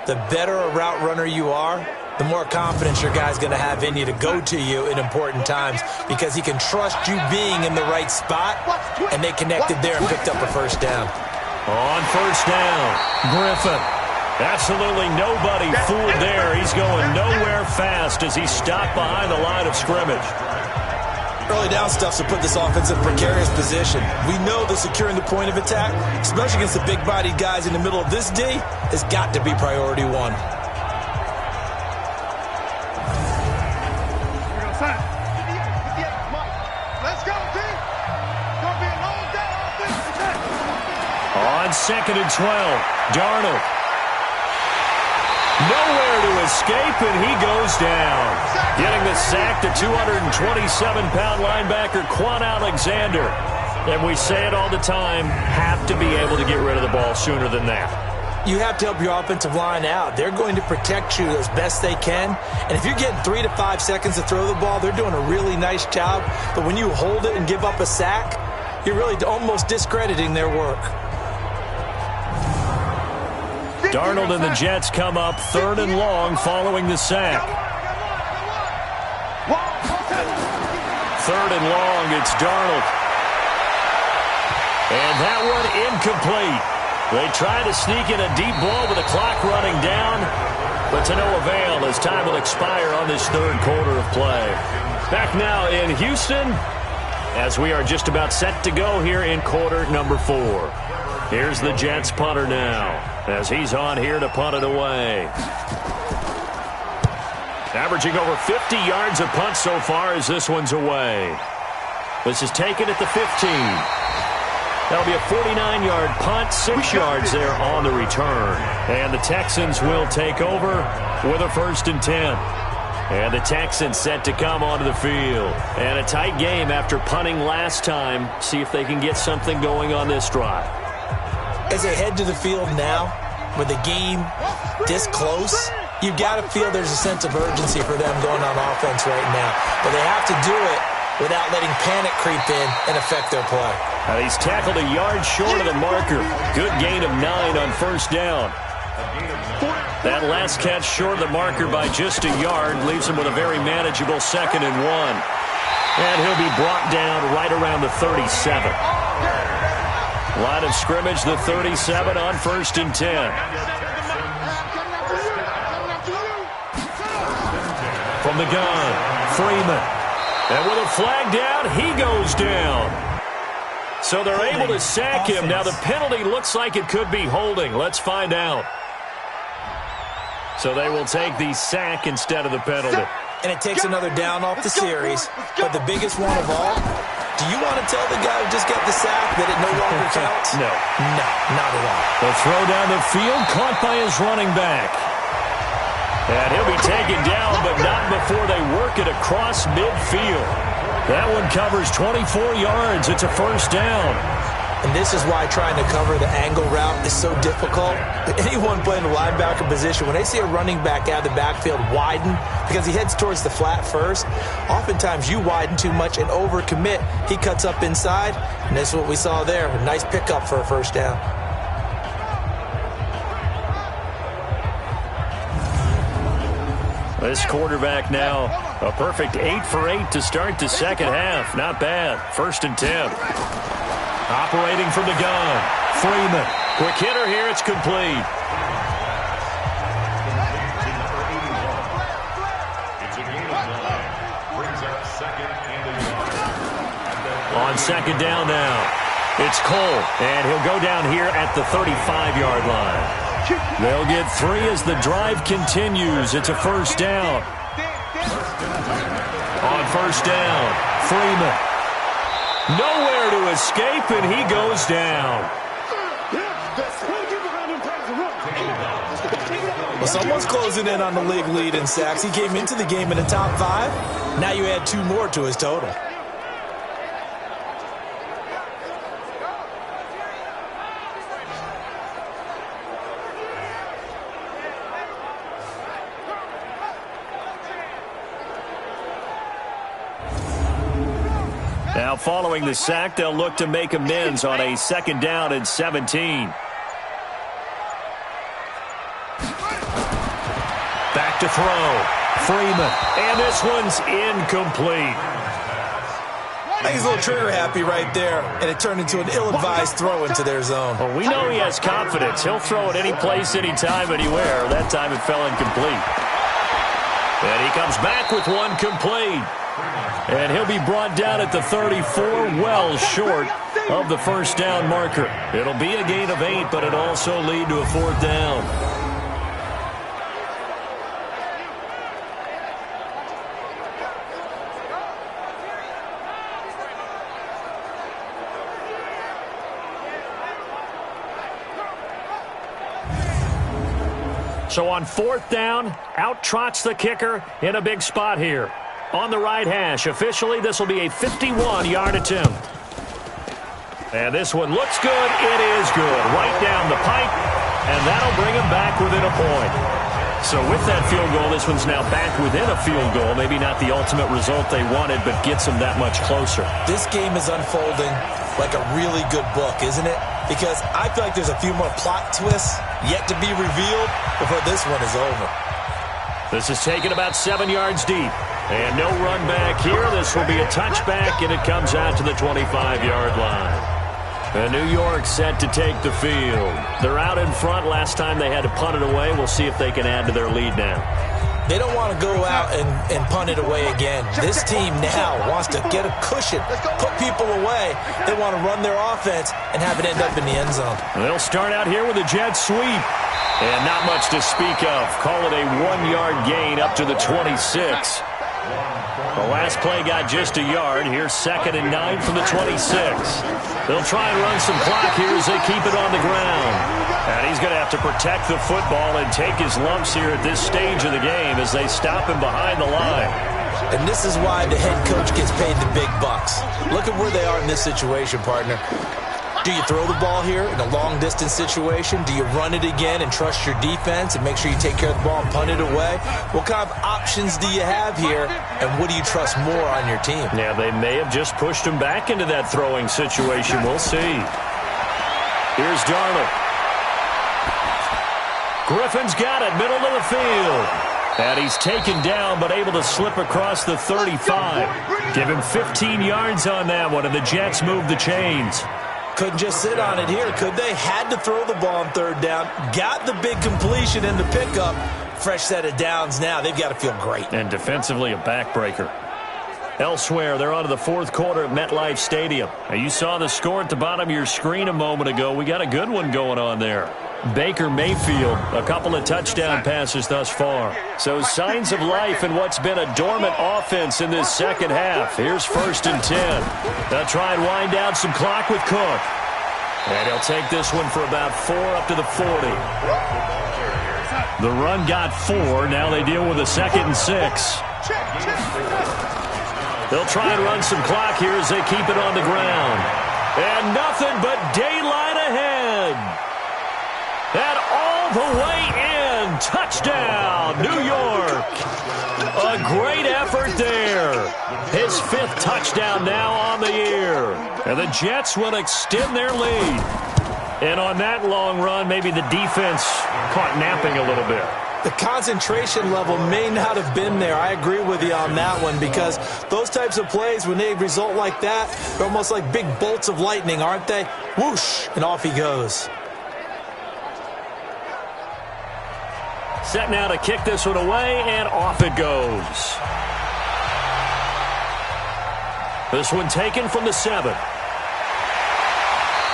The better a route runner you are, the more confidence your guy's going to have in you to go to you in important times because he can trust you being in the right spot, and they connected there and picked up a first down. On first down, Griffin. Absolutely nobody fooled there. He's going nowhere fast as he stopped behind the line of scrimmage. Early down stuff to put this offense in a precarious position. We know that securing the point of attack, especially against the big-bodied guys in the middle of this D, has got to be priority 1. On 2nd and 12, Darnold. Nowhere to escape, and he goes down. Getting the sack to 227-pound linebacker Quan Alexander. And we say it all the time, have to be able to get rid of the ball sooner than that. You have to help your offensive line out. They're going to protect you as best they can. And if you're getting 3 to 5 seconds to throw the ball, they're doing a really nice job. But when you hold it and give up a sack, you're really almost discrediting their work. Darnold and the Jets come up 3rd and long following the sack. 3rd and long. It's Darnold. And that one incomplete. They try to sneak in a deep ball with the clock running down, but to no avail as time will expire on this 3rd quarter of play. Back now in Houston as we are just about set to go here in quarter number 4. Here's the Jets punter now as he's on here to punt it away. Averaging over 50 yards a punt so far as this one's away. This is taken at the 15. That'll be a 49-yard punt, 6 yards there on the return. And the Texans will take over with a 1st and 10. And the Texans set to come onto the field. And a tight game after punting last time. See if they can get something going on this drive. As they head to the field now, with the game this close, you've got to feel there's a sense of urgency for them going on offense right now. But they have to do it without letting panic creep in and affect their play. He's tackled a yard short of the marker. Good gain of 9 on 1st down. That last catch short of the marker by just a yard leaves him with a very manageable 2nd and 1. And he'll be brought down right around the 37. Line of scrimmage, the 37 on 1st and 10. From the gun, Freeman. And with a flag down, he goes down. So they're able to sack him. Now the penalty looks like it could be holding. Let's find out. So they will take the sack instead of the penalty. And it takes another down off the series. But the biggest one of all, do you want to tell the guy who just got the sack that it no longer counts? No. No, not at all. The throw down the field, caught by his running back. And he'll be taken down, but not before they work it across midfield. That one covers 24 yards. It's a 1st down. And this is why trying to cover the angle route is so difficult. Anyone playing the linebacker position, when they see a running back out of the backfield widen, because he heads towards the flat first, oftentimes you widen too much and overcommit. He cuts up inside, and that's what we saw there. A nice pickup for a 1st down. This quarterback now, a perfect 8 for 8 to start the 2nd half. Not bad. 1st and 10. Operating from the gun. Freeman. Quick hitter here. It's complete. On 2nd down now, it's Cole. And he'll go down here at the 35-yard line. They'll get 3 as the drive continues. It's a 1st down. On 1st down, Freeman. Nowhere to escape, and he goes down. Well, someone's closing in on the league lead in sacks. He came into the game in the top 5. Now you add 2 more to his total. Now following the sack, they'll look to make amends on a 2nd down and 17. Back to throw. Freeman. And this one's incomplete. I think he's a little trigger happy right there, and it turned into an ill-advised throw into their zone. Well, we know he has confidence. He'll throw it any place, anytime, anywhere. That time it fell incomplete. And he comes back with one complete. And he'll be brought down at the 34, well short of the 1st down marker. It'll be a gain of 8, but it'll also lead to a 4th down. So on 4th down, out trots the kicker in a big spot here. On the right hash, officially, this will be a 51-yard attempt. And this one looks good. It is good. Right down the pipe, and that'll bring him back within a point. So with that field goal, this one's now back within a field goal. Maybe not the ultimate result they wanted, but gets them that much closer. This game is unfolding like a really good book, isn't it? Because I feel like there's a few more plot twists yet to be revealed before this one is over. This is taken about 7 yards deep. And no run back here. This will be a touchback, and it comes out to the 25-yard line. And New York set to take the field. They're out in front. Last time they had to punt it away. We'll see if they can add to their lead now. They don't want to go out and punt it away again. This team now wants to get a cushion, put people away. They want to run their offense and have it end up in the end zone. They'll start out here with a jet sweep. And not much to speak of. Call it a 1-yard gain up to the 26. The last play got just a yard. Here's 2nd and 9 from the 26. They'll try and run some clock here as they keep it on the ground. And he's going to have to protect the football and take his lumps here at this stage of the game as they stop him behind the line. And this is why the head coach gets paid the big bucks. Look at where they are in this situation, partner. Do you throw the ball here in a long-distance situation? Do you run it again and trust your defense and make sure you take care of the ball and punt it away? What kind of options do you have here, and what do you trust more on your team? Yeah, they may have just pushed him back into that throwing situation. We'll see. Here's Darnold. Griffin's got it, middle of the field. And he's taken down, but able to slip across the 35. Give him 15 yards on that one, and the Jets move the chains. Couldn't just sit on it here, could they? Had to throw the ball on 3rd down. Got the big completion in the pickup. Fresh set of downs now. They've got to feel great. And defensively, a backbreaker. Elsewhere, they're on to the 4th quarter at MetLife Stadium. Now, you saw the score at the bottom of your screen a moment ago. We got a good one going on there. Baker Mayfield, a couple of touchdown passes thus far. So signs of life in what's been a dormant offense in this second half. Here's 1st and 10. They'll try and wind down some clock with Cook. And he'll take this one for about 4 up to the 40. The run got 4. Now they deal with a 2nd and 6. They'll try and run some clock here as they keep it on the ground. And nothing but daylight ahead. And all the way in. Touchdown, New York. A great effort there. His 5th touchdown now on the year. And the Jets will extend their lead. And on that long run, maybe the defense caught napping a little bit. The concentration level may not have been there. I agree with you on that one, because those types of plays, when they result like that, they're almost like big bolts of lightning, aren't they? Whoosh, and off he goes. Set now to kick this one away, and off it goes. This one taken from the 7.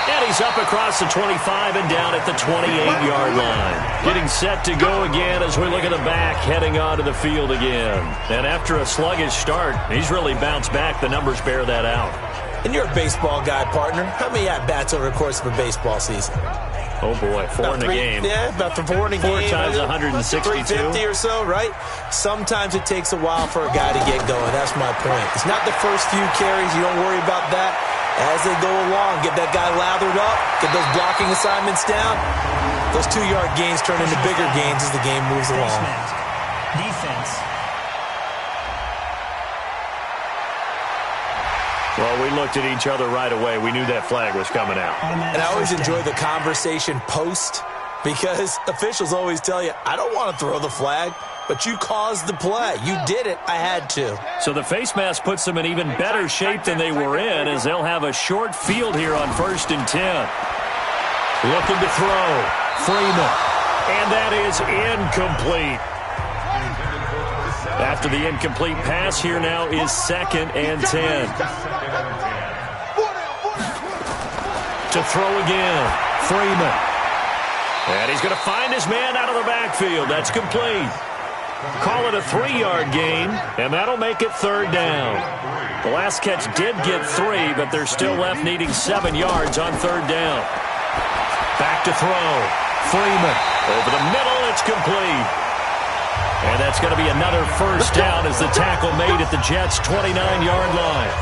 And he's up across the 25 and down at the 28-yard line. Getting set to go again as we look at the back, heading onto the field again. And after a sluggish start, he's really bounced back. The numbers bear that out. And you're a baseball guy, partner. How many at-bats over the course of a baseball season? Oh, boy, 4 in a game. Yeah, about 4 in a game. 4 times 162. 350 or so, right? Sometimes it takes a while for a guy to get going. That's my point. It's not the first few carries. You don't worry about that. As they go along, get that guy lathered up, get those blocking assignments down. Those 2-yard gains turn into bigger gains as the game moves along. Defense. Well, we looked at each other right away. We knew that flag was coming out. And I always enjoy the conversation post, because officials always tell you, I don't want to throw the flag, but you caused the play. You did it. I had to. So the face mask puts them in even better shape than they were in, as they'll have a short field here on 1st and 10. Looking to throw. Freeman. And that is incomplete. After the incomplete pass, here now is 2nd and 10. To throw again. Freeman. And he's going to find his man out of the backfield. That's complete. Call it a 3-yard gain, and that'll make it 3rd down. The last catch did get 3, but they're still left needing 7 yards on 3rd down. Back to throw. Freeman. Over the middle, it's complete. And that's going to be another 1st down as the tackle made at the Jets' 29-yard line.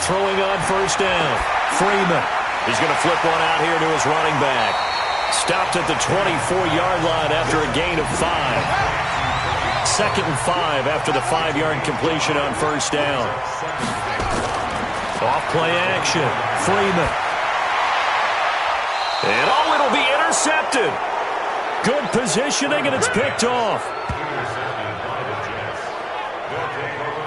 Throwing on 1st down. Freeman. He's going to flip one out here to his running back. Stopped at the 24-yard line after a gain of 5. 2nd and 5 after the 5-yard completion on first down. Off play action. Freeman. And it'll be intercepted. Good positioning, and it's picked off.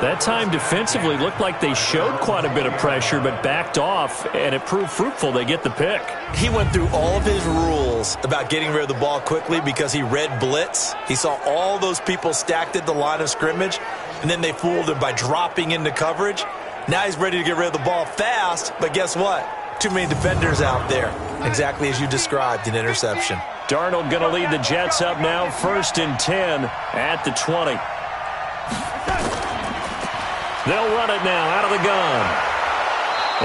That time defensively looked like they showed quite a bit of pressure but backed off, and it proved fruitful. They get the pick. He went through all of his rules about getting rid of the ball quickly because he read blitz. He saw all those people stacked at the line of scrimmage, and then they fooled him by dropping into coverage. Now he's ready to get rid of the ball fast, but guess what? Too many defenders out there. Exactly as you described, an interception. Darnold going to lead the Jets up now, 1st and 10 at the 20. They'll run it now out of the gun.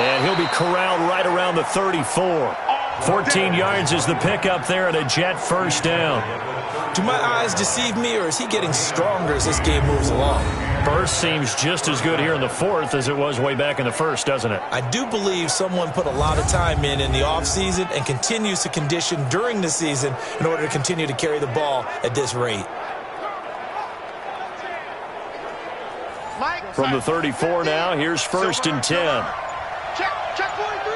And he'll be corralled right around the 34. 14 yards is the pickup there and a Jet first down. Do my eyes deceive me, or is he getting stronger as this game moves along? Burst seems just as good here in the 4th as it was way back in the 1st, doesn't it? I do believe someone put a lot of time in the offseason and continues to condition during the season in order to continue to carry the ball at this rate. From the 34 now, here's 1st and 10. Check 43.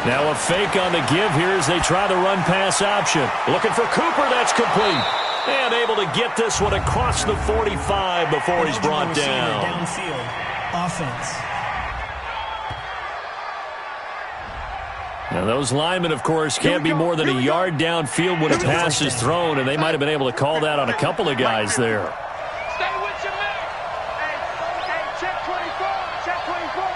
Now a fake on the give here as they try the run-pass option. Looking for Cooper, that's complete. And able to get this one across the 45 before he's brought down. Downfield offense. Now those linemen, of course, can't be more than a yard downfield when a pass is thrown, and they might have been able to call that on a couple of guys there. Stay with your man. Hey, check 24. Check 24.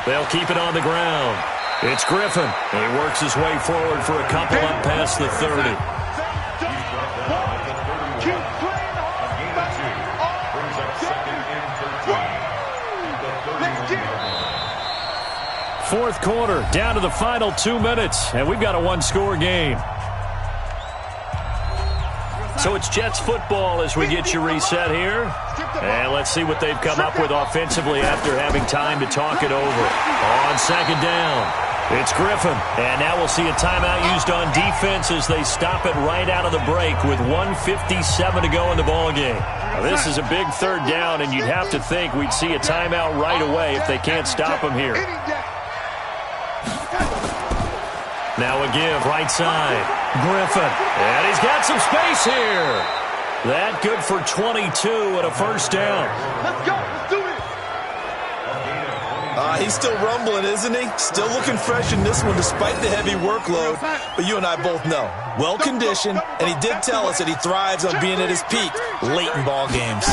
They'll keep it on the ground. It's Griffin. He works his way forward for a couple up past the 30. Keep playing hard. Brings up 2nd and 13. Let's get it. 4th quarter, down to the final 2 minutes, and we've got a one-score game. So it's Jets football as we get you reset here. And let's see what they've come up with offensively after having time to talk it over. On 2nd down, it's Griffin. And now we'll see a timeout used on defense as they stop it right out of the break with 1:57 to go in the ballgame. Now, this is a big 3rd down, and you'd have to think we'd see a timeout right away if they can't stop him here. Now a give, right side. Griffin. And he's got some space here. That good for 22 and a first down. Let's go. Let's do this. He's still rumbling, isn't he? Still looking fresh in this one despite the heavy workload. But you and I both know, well-conditioned, and he did tell us that he thrives on being at his peak late in ball games.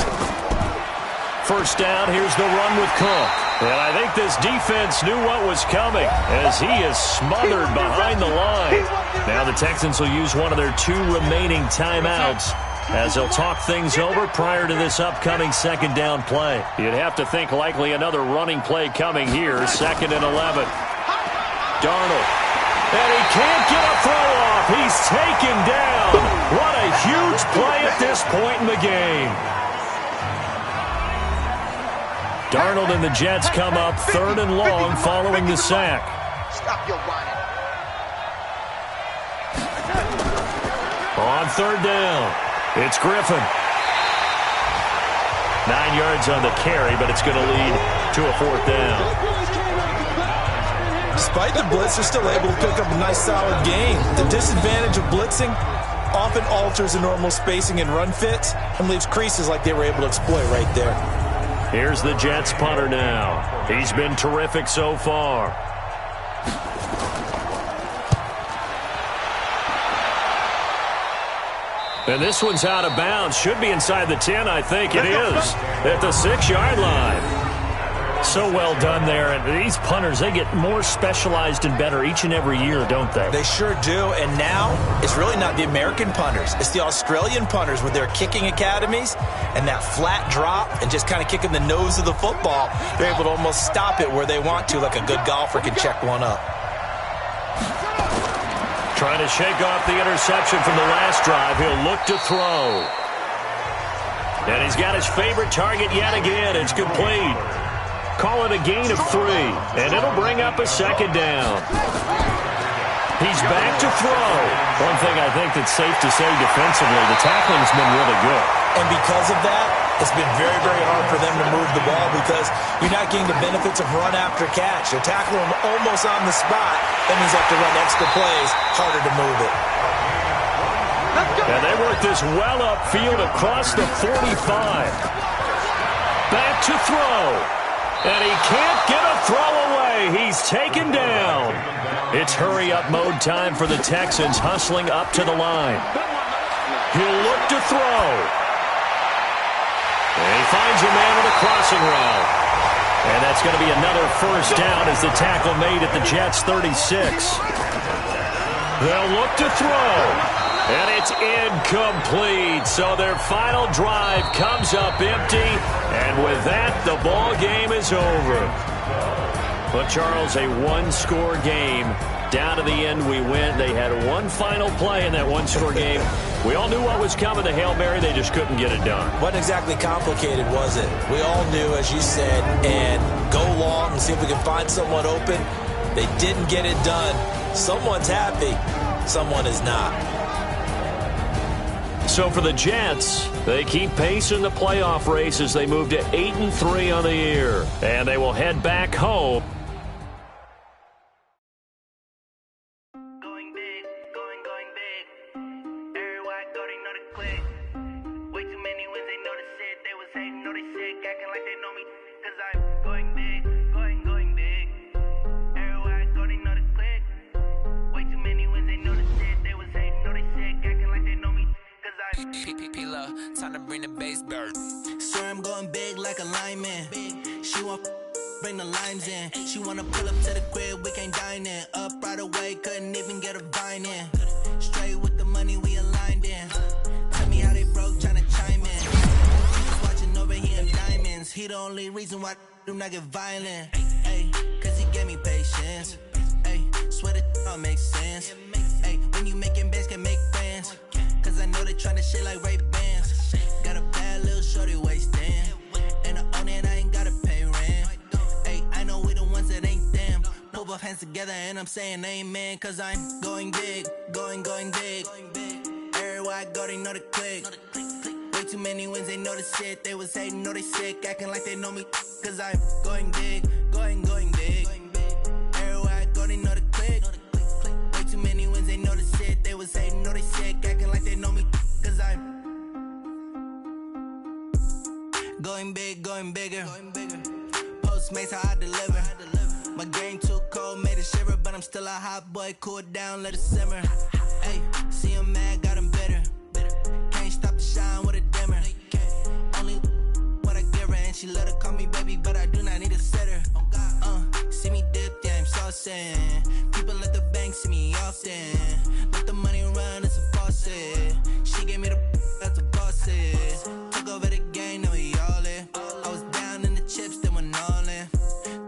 First down, here's the run with Cook. And I think this defense knew what was coming as he is smothered behind the line. Now the Texans will use one of their 2 remaining timeouts as they'll talk things over prior to this upcoming 2nd down play. You'd have to think likely another running play coming here, 2nd and 11. Darnold. And he can't get a throw off. He's taken down. What a huge play at this point in the game. Darnold and the Jets come up 3rd and long following the sack. Stop your whining. On 3rd down, it's Griffin. 9 yards on the carry, but it's going to lead to a 4th down. Despite the blitz, they're still able to pick up a nice solid gain. The disadvantage of blitzing often alters the normal spacing and run fits and leaves creases like they were able to exploit right there. Here's the Jets punter now. He's been terrific so far. And this one's out of bounds. Should be inside the 10, I think it is. At the 6-yard line. So well done there. And these punters, they get more specialized and better each and every year, don't they? They sure do. And now, it's really not the American punters. It's the Australian punters with their kicking academies and that flat drop and just kind of kicking the nose of the football. They're able to almost stop it where they want to, like a good golfer can check one up. Trying to shake off the interception from the last drive. He'll look to throw. And he's got his favorite target yet again. It's complete. Call it a gain of 3, and it'll bring up a 2nd down. He's back to throw. One thing I think that's safe to say defensively, the tackling's been really good. And because of that, it's been very, very hard for them to move the ball because you're not getting the benefits of run after catch. You're tackling them almost on the spot. That means you have to run extra plays, harder to move it. And they work this well upfield across the 45. Back to throw. And he can't get a throw away. He's taken down. It's hurry-up mode time for the Texans, hustling up to the line. He'll look to throw. And he finds a man with a crossing route. And that's going to be another first down as the tackle made at the Jets' 36. They'll look to throw. And it's incomplete. So their final drive comes up empty. And with that, the ball game is over. But, Charles, a one-score game. Down to the end we went. They had one final play in that one-score game. We all knew what was coming. The Hail Mary, they just couldn't get it done. Wasn't exactly complicated, was it? We all knew, as you said, and go long and see if we can find someone open. They didn't get it done. Someone's happy. Someone is not. So for the Jets, they keep pace in the playoff race as they move to 8-3 on the year. And they will head back home. Time to bring the base bird. Swear I'm going big like a lineman. She want bring the lines in. She wanna pull up to the crib, we can't dine in. Up right away, couldn't even get a vine in. Straight with the money we aligned in. Tell me how they broke, tryna chime in. He was watching over here in diamonds. He the only reason why I do not get violent. Ay, cause he gave me patience. Ay, swear that all makes sense. Ay, when you making bands, can make friends. Cause I know they tryna shit like Ray-Bans. Got a bad little shorty wasting. And I own it, I ain't gotta pay rent. Ay, I know we the ones that ain't them. Pull both hands together and I'm saying amen. Cause I'm going big, going big. Everywhere I go, they know the click. Way too many wins, they know the shit. They was hating, know they sick, acting like they know me. Cause I'm going big, going big. Everywhere I go, they know the click. Way too many wins, they know the shit. They was hating, know they sick, acting like they know me. Cause I'm going big, going bigger. Postmates, how I deliver. My game too cold, made it shiver. But I'm still a hot boy, cool it down, let it simmer. Hey, see him mad, got him bitter. Can't stop the shine with a dimmer. Only what I give her, and she let her call me baby, but I do not need a sitter. See me dip, yeah, I'm saucing. People at the bank see me often. Let the money run, it's a faucet. She gave me the that's a bosses. Took over the game, now we all in. I was down in the chips, then went all in.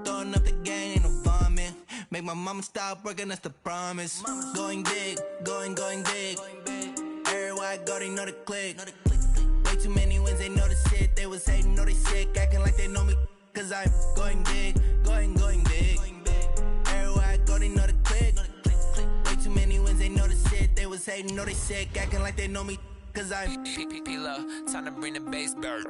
Throwing up the game, ain't no vomit. Make my mama stop working, that's the promise. Going big, going big. Everywhere I go, they know the click. Way too many wins, they know the shit. They was hating, know they sick, acting like they know me. Cause I'm going big, going big. Everywhere I go, they know the click. Way too many wins, they know the shit. They was hating, know they sick, acting like they know me. Cause I'm P-P-P-Love, time to bring the base bird.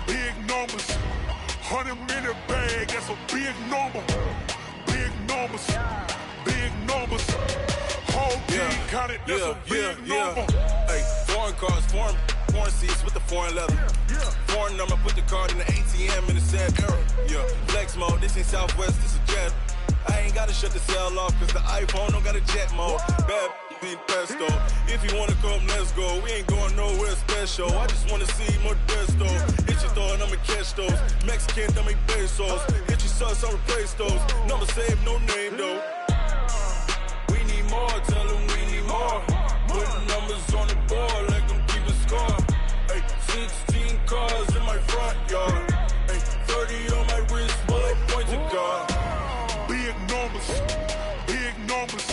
Big numbers, 100-minute bag, that's a big number. Big numbers, whole team counted, that's a big number. Hey, foreign cars, foreign corn seats with the foreign leather. Foreign number, put the card in the ATM in the sad era. Yeah, flex mode, this ain't Southwest, this is jet. I ain't gotta shut the cell off, cause the iPhone don't got a jet mode. Bad being pesto. If you wanna come, let's go. We ain't going nowhere special. I just wanna see Modesto. Hit your thought, I'ma catch those. Mexican, dumb me pesos. Hit your sus, I'll replace those. Number saved, no name though. We need more, tell them we need more. Putting numbers on the board like I'm keeping score. Ay, 16 cars in my front yard. Ay, 30 on my wrist, bullet point to God. Big numbers, big numbers.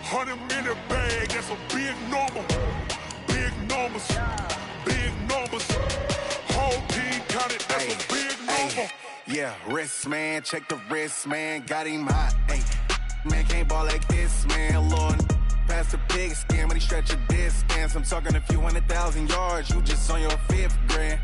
100 minute bag, that's a big number. Big numbers, big numbers. Whole team counted, that's a big number. Yeah, wrist man, check the wrist man, got him hot. Ay, man can't ball like this, man. Lord, past the pig skin, but he stretch a distance. I'm talking a few 100,000 yards, you just on your 5th grand.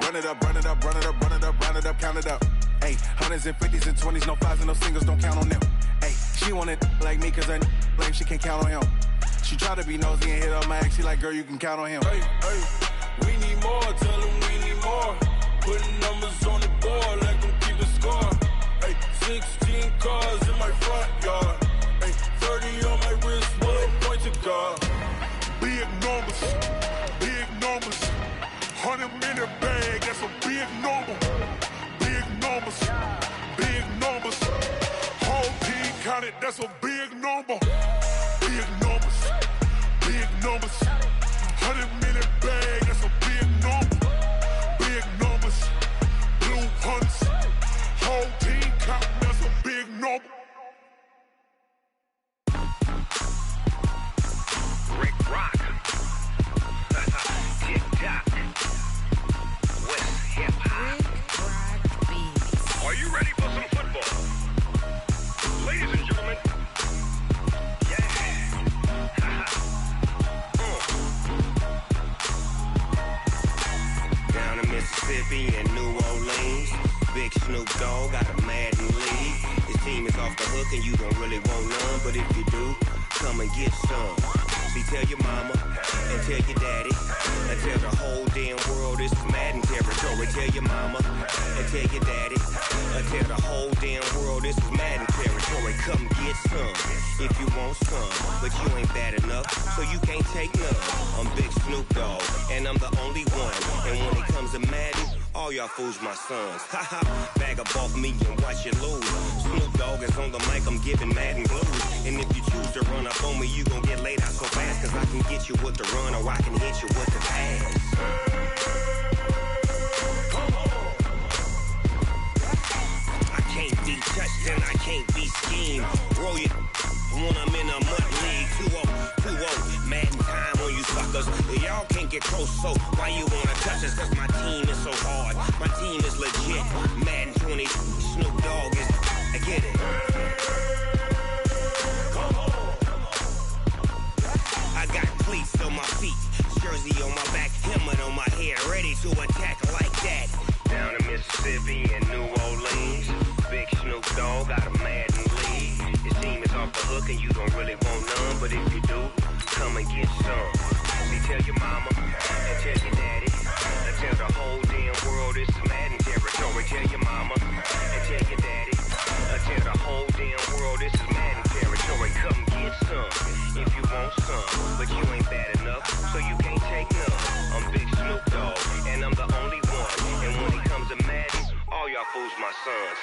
Run it up, run it up, run it up, run it up, run it up, count it up. Ay, hundreds and 50s and 20s, no 5s and no singles, don't count on them. Ay, she want it like me, cause her blame, she can't count on him. She try to be nosy and hit on my ex, she like, girl, you can count on him. Hey, hey, we need more, tell them we need more. Putting numbers on the board like I'm keeping score. Hey, 16 cars in my front yard. Hey, 30 on my wrist, bullet point to God. Big numbers, big numbers. 100 minute bag, that's a big number. Big numbers, big numbers. Whole team counted, that's a big number. Big numbers, big numbers. 100 minute bag, that's a big number. Big numbers, blue hunts. Whole team counting, that's a big number. Rick Rock. TikTok. West Hip Hop. Are you ready for some football? Ladies and gentlemen. Yeah. Down in Mississippi and New Orleans, Big Snoop Dogg got a Madden league. His team is off the hook and you don't really want none, but if you do, come and get some. See, tell your mama and tell your daddy and tell the whole damn world this is Madden territory. Tell your mama and tell your daddy and tell the whole damn world this is Madden territory. Come get some if you want some, but you ain't bad enough, so you can't take none. I'm Big Snoop Dogg and I'm the only one. And when it comes to Madden, all y'all fools my sons. Haha, bag up off me and watch you lose. Snoop Dogg is on the mic, I'm giving Madden blues. And if you choose to run up on me, you gon' get laid out so fast, cause I can get you with the run or I can hit you with the pass. I can't be touched and I can't be schemed. Roll you when I'm in a mud league. 2-0, Madden time on you suckers. Y'all can't get close, so why you wanna touch us? Cause my team is so hard, my team is legit. Madden 20, Snoop Dogg is, I get it. I got cleats on my feet, jersey on my back, helmet on my head, ready to attack like that. Down in Mississippi and New Orleans, Big Snoop Dogg got a Madden league. His team is off the hook and you don't really want none, but if you do, come and get some. See, tell your mama and tell your daddy and tell the whole damn world this is Madden territory. Tell your mama and tell your daddy and tell the whole damn world this is Madden territory. Come get some if you want some, but you ain't bad enough, so you can't take none. I'm Big Snoop Dogg and I'm the only one. And when it comes to Madden, all y'all fools my sons.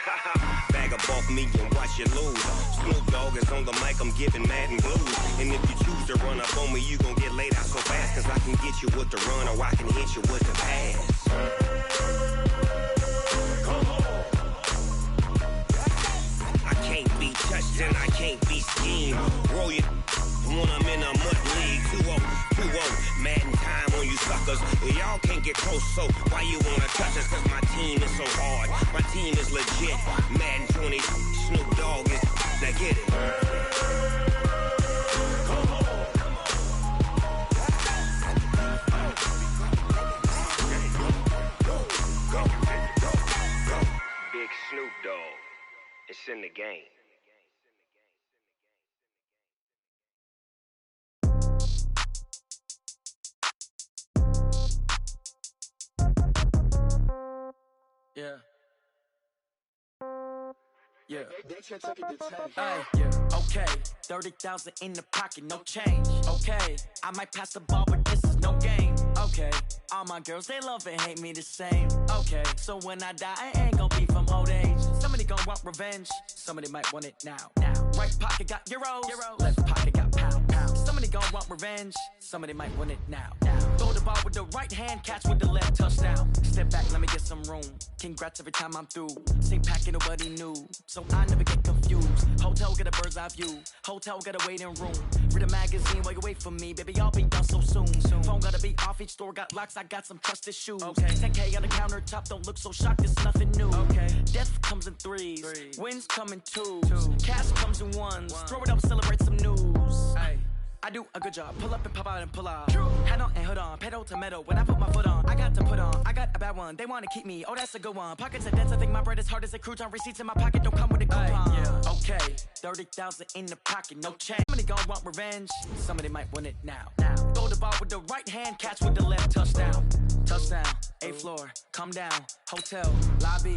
Bag up off me and watch you lose. Snoop Dogg is on the mic, I'm giving Madden blues. And if you choose to run up on me, you gon' get laid out so fast, cause I can get you with the run or I can hit you with the pass. I can't be touched and I can't be schemed. Roll you when I'm in a mud league. 2-0, Madden time on you suckers. Y'all can't get close, so why you wanna touch us? Cause my team is so hard, my team is legit. Madden 20, Snoop Dogg is, now get it. Big Snoop Dogg, it's in the game. Yeah. Yeah. Okay, 30,000 in the pocket, no change. Okay, I might pass the ball, but this is no game. Okay, all my girls, they love and hate me the same. Okay, so when I die, I ain't gon' be from old age. Somebody gon' want revenge, somebody might want it now. Right pocket got euros, left pocket got pound. Somebody gon' want revenge, somebody might want it now. Throw the ball with the right hand, catch with the left, touchdown. Step back, let me get some room. Congrats every time I'm through. Same packet, nobody knew, so I never get confused. Hotel get a bird's eye view, hotel got a waiting room. Read a magazine while you wait for me, baby, I'll be done so soon. Phone gotta be off, each store got locks, I got some trusted shoes. 10K on the countertop, don't look so shocked, it's nothing new. Death comes in threes, wins come in twos. Cash comes in ones, throw it up, celebrate some news. I do a good job, pull up and pop out and pull out. Head on and hood on, pedal to metal, when I put my foot on, I got to put on, I got a bad one, they wanna keep me, oh that's a good one. Pockets are dense, I think my bread is hard as a crouton. Receipts in my pocket don't come with a coupon. Okay, 30,000 in the pocket, no change. Somebody gon' want revenge, somebody might want it now. Throw the ball with the right hand, catch with the left, touchdown. Touchdown, 8th floor, come down, hotel, lobby.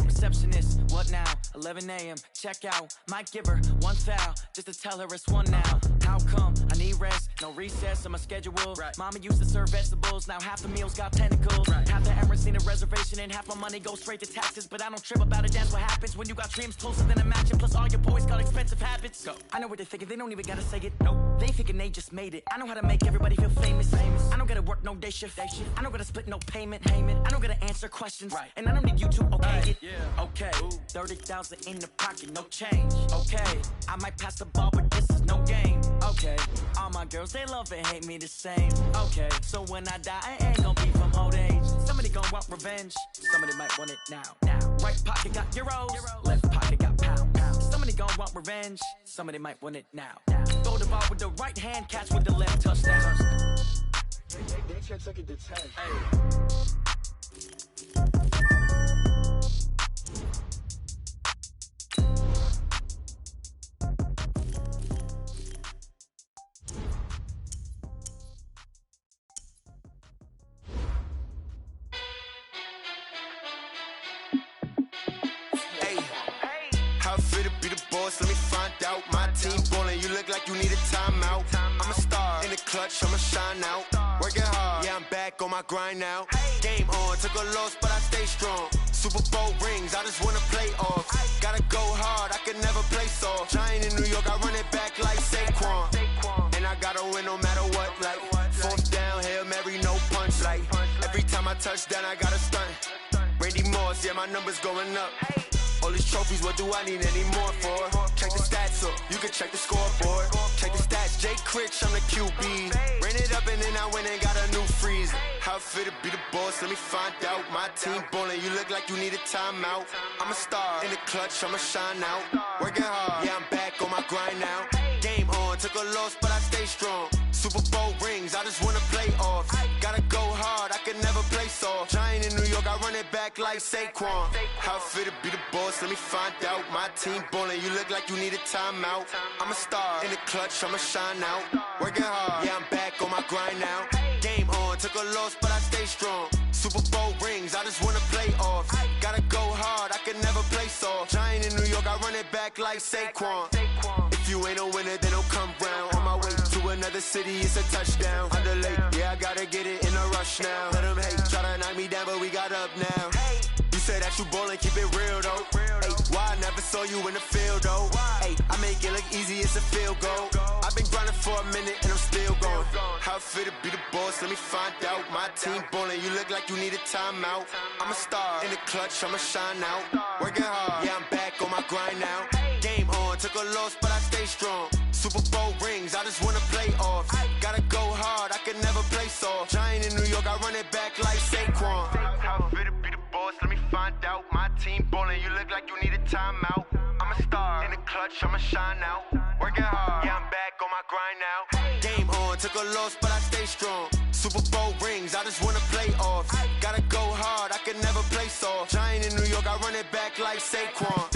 Receptionist, what now? 11 a.m. check out. Might give her one foul just to tell her it's one now. How come? I need rest, no recess on my schedule. Mama used to serve vegetables, now half the meals got tentacles. Half the Emirates need a reservation and half my money goes straight to taxes. But I don't trip about it, that's what happens when you got dreams closer than a match. And plus all your boys got expensive habits. I know what they're thinking, they don't even gotta say it. Nope, they thinking they just made it. I know how to make everybody feel famous. I don't gotta work no day shift. I don't gotta split no payment. I don't gotta answer questions. And I don't need you to okay it. Okay, 30,000 in the pocket, no change. Okay, I might pass the ball, but this is no game. Okay, all my girls, they love and hate me the same. Okay, so when I die, I ain't gon' be from old age. Somebody gon' want revenge, somebody might want it now. Right pocket got euros, left pocket got pound. Somebody gon' want revenge, somebody might want it now. Throw the ball with the right hand, catch with the left, touchdown. They took it to 10. Let me find out. My team ballin', you look like you need a timeout. I'm a star in the clutch, I'ma shine out. Working hard, yeah, I'm back on my grind now. Game on, took a loss, but I stay strong. Super Bowl rings, I just wanna play off. Gotta go hard, I could never play soft. Giant in New York, I run it back like Saquon. And I gotta win no matter what, like 4th down, Hail Mary, no punch. Like every time I touch down, I gotta stunt. Randy Moss, yeah, my numbers going up. All these trophies, what do I need any more for? Check the stats up, you can check the scoreboard. Check the stats, Jake Critch, I'm the QB. Ran it up and then I went and got a new freeze. How it fit to be the boss, let me find out. My team ballin', you look like you need a timeout. I'm a star in the clutch, I'ma shine out. Working hard, yeah, I'm back on my grind now. Game on, took a loss, but I stay strong. Super Bowl rings, I just wanna play off. Gotta go hard, I could never play soft. Giant in New York, I run it back like Saquon. How it fit to be the boss, let me find out. My team ballin', you look like you need a timeout. I'm a star in the clutch, I'ma shine out. Working hard, yeah, I'm back on my grind now. Game on, took a loss, but I stay strong. Super Bowl rings, I just wanna play off. Gotta go hard, I could never play soft. Giant in New York, I run it back like Saquon. If you ain't a winner, then don't come round. On my way to another city, it's a touchdown. Underlay, yeah, I gotta get it in a rush now. Let them hate, try to knock me down, but we got up now. You say that you ballin', keep it real though. Hey, why I never saw you in the field though? Hey, I make it look easy, it's a field goal. I've been grinding for a minute and I'm still going. How it fit to be the boss, let me find out. My team ballin', you look like you need a timeout. I'm a star in the clutch, I'ma shine out. Working hard, yeah, I'm back on my grind now. Game on, took a loss, but I stay strong. Super Bowl rings, I just wanna play off. Gotta go hard, I could never play soft. Giant in New York, I run it back like Saquon. How it fit to be the boss, let me find out. My team ballin', you look like you need a timeout. I'm a star in the clutch, I'ma shine out. Working hard, yeah, I'm back on my grind now. Game on, took a loss, but I stay strong. Super Bowl rings, I just wanna play off. Gotta go hard, I could never play soft. Giant in New York, I run it back like Saquon.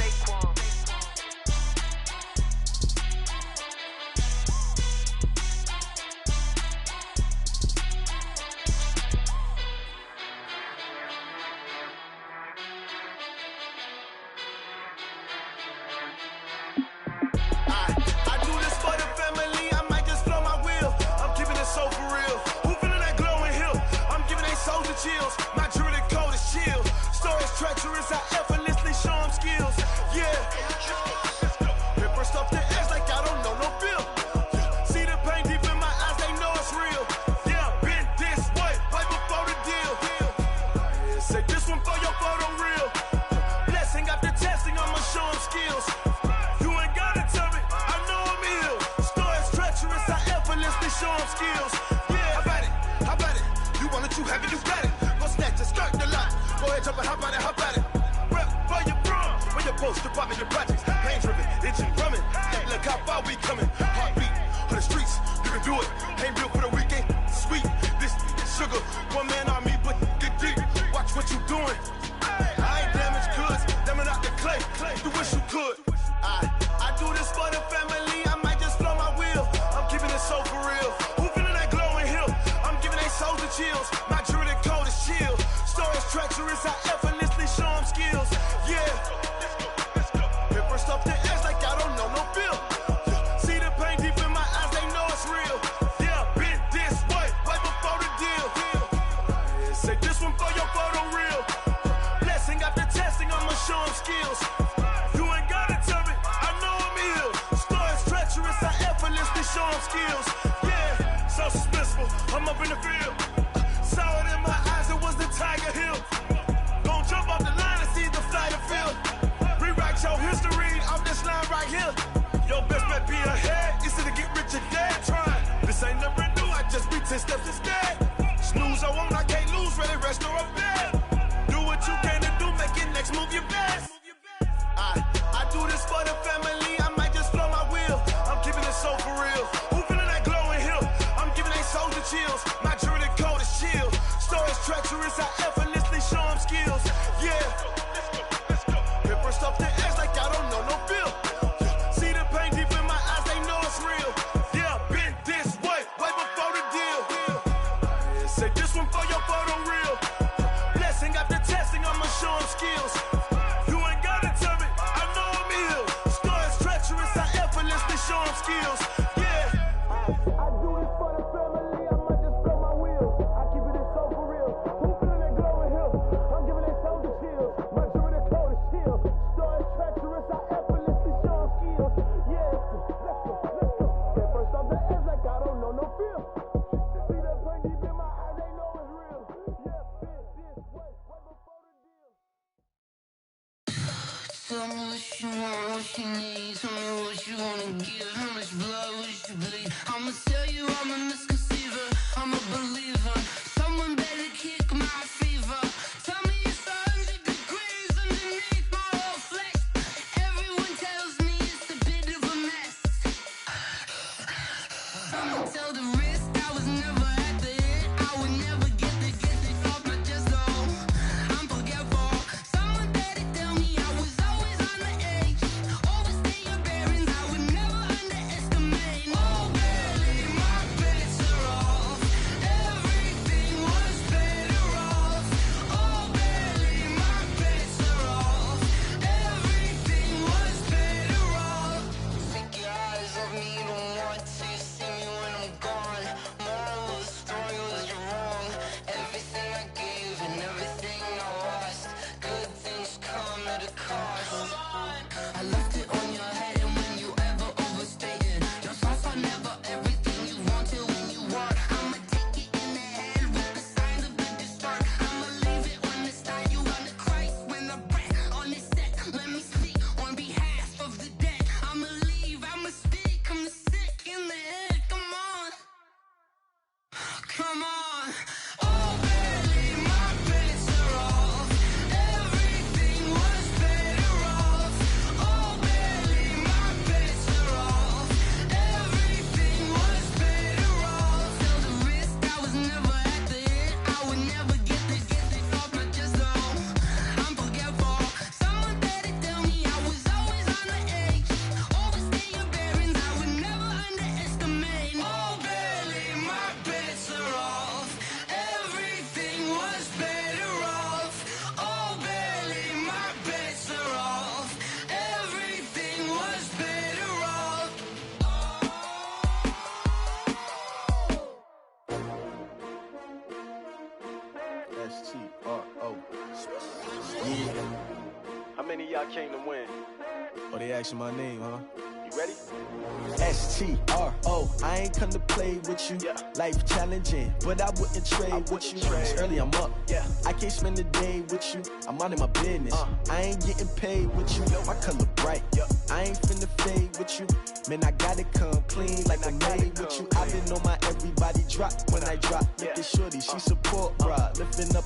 show them skills. Yeah, how about it? How about it? You want it, you have it, you got it. Go snatch it, skirt the lot. Go ahead, jump it, how about it? How about it? Rep where you from? Where your post, department, your projects. Pain driven, itching, drumming. Hey, look how far we coming. Heartbeat on the streets, you can do it. Ain't built for the weekend. Sweet, this sugar. One man army, but get deep. Watch what you doing. I ain't damaged goods, damn out the clay. You wish you could. I do this for the family. I might just blow my wheel. I'm keeping it so for real. Who feeling that glowing hill? I'm giving they souls the chills. My jewelry cold is chill. Stories treacherous, I effortlessly show them skills. Yeah. Paper stuff the edge like I don't know no feel. See the pain deep in my eyes, they know it's real. Yeah, been this way, right before the deal. Say this one for your photo reel. Blessing after testing, I'ma show them skills. You ain't gotta tell me, I know I'm ill. Stories treacherous, I effortlessly show them skills. Yeah, so suspenseful, I'm up in the field. Saw it in my eyes, it was the Tiger Hill. Gon' jump off the line and see the flight of field. Rewrite your history off this line right here. Your best bet be ahead, instead of get rich or dead. Trying, this ain't never new, I just be 10 steps instead. Snooze I won't, I can't lose, ready, rest or a bed. Do what you can to do, make it next move your best. I do this for the family, I might just blow my wheel. I'm keeping it so for real. Who feeling that glowing hill? I'm giving they souls the chills. My jewelry cold is chill. Stories treacherous, I effortlessly show them skills. Yeah. Paper stuff the edge like I don't know no feel. See the pain deep in my eyes, they know it's real. Yeah, been this way, way before the deal. Say this one for your photo reel. Blessing after testing, I'ma show them skills. You ain't gotta tell me, I know I'm ill. Stories treacherous, I effortlessly show them skills. Yeah. I do this for the family, I might just blow my wheel. I keep it so for real. Who feeling that glowing hill? I'm giving they souls the chills. My jewelry cold is chill. Stories treacherous, I effortlessly show them skills. Yeah, let's go. Paper stuff the edge like I don't know no feel. See that pain deep in my eyes, they know it's real. Yeah, been this way, way before the deal. Tell me what you want, what you need. Tell me what you wanna give. How much blood would you bleed? I'ma tell you I'm a misconceiver. I'm a believer. Someone better kick my fever. Tell me it's 100 degrees underneath my whole flesh. Everyone tells me it's a bit of a mess. I'ma tell the risk I was never at the hit. I would never get it off my chest though. I'm forgetful. Someone better tell me I was always on the edge. Overstay your bearings, I would never underestimate. Oh, barely, my bets are off. Everything was better off. Oh, barely, my bets are off. Everything was better off. Take your eyes off me, you don't want to see me when I'm gone. Moral of the story was you're wrong. Everything I gave and everything I lost. Good things come at a cost. I left it on your head, and when you ever overstated, your thoughts are never everything you wanted when you want. I'ma take it in the head with the signs of the distort. I'ma leave it on the side. You on the Christ when I breath on this set. Let me speak on behalf of the dead. I'ma leave, I'ma speak. I'm the sick in the head. Come on, come on. Oh, barely, my bets are off. Everything was better off. Oh, barely, my bets are off. Everything was better off. Tell the risk I was never at the hit. I would never get it off my chest though. I'm forgetful. Someone better tell me I was always on the edge. Overstay your bearings, I would never underestimate. Oh, barely, my bets are off. Everything was better off. Oh, barely, my bets are off. Everything was better off. S-T-R-O. Yeah. How many of y'all came to win? Oh, they asking my name, huh? You ready? S-T-R-O. I ain't come to play with you. Life challenging, but I wouldn't trade with you. It's early, I'm up. I can't spend the day with you. I'm minding my business. I ain't getting paid with you. My color bright. I ain't finna fade with you. Man, I gotta come clean like I made with you. I've been on my every drop when I drop. Look at shorty, she support ride. Lifting up,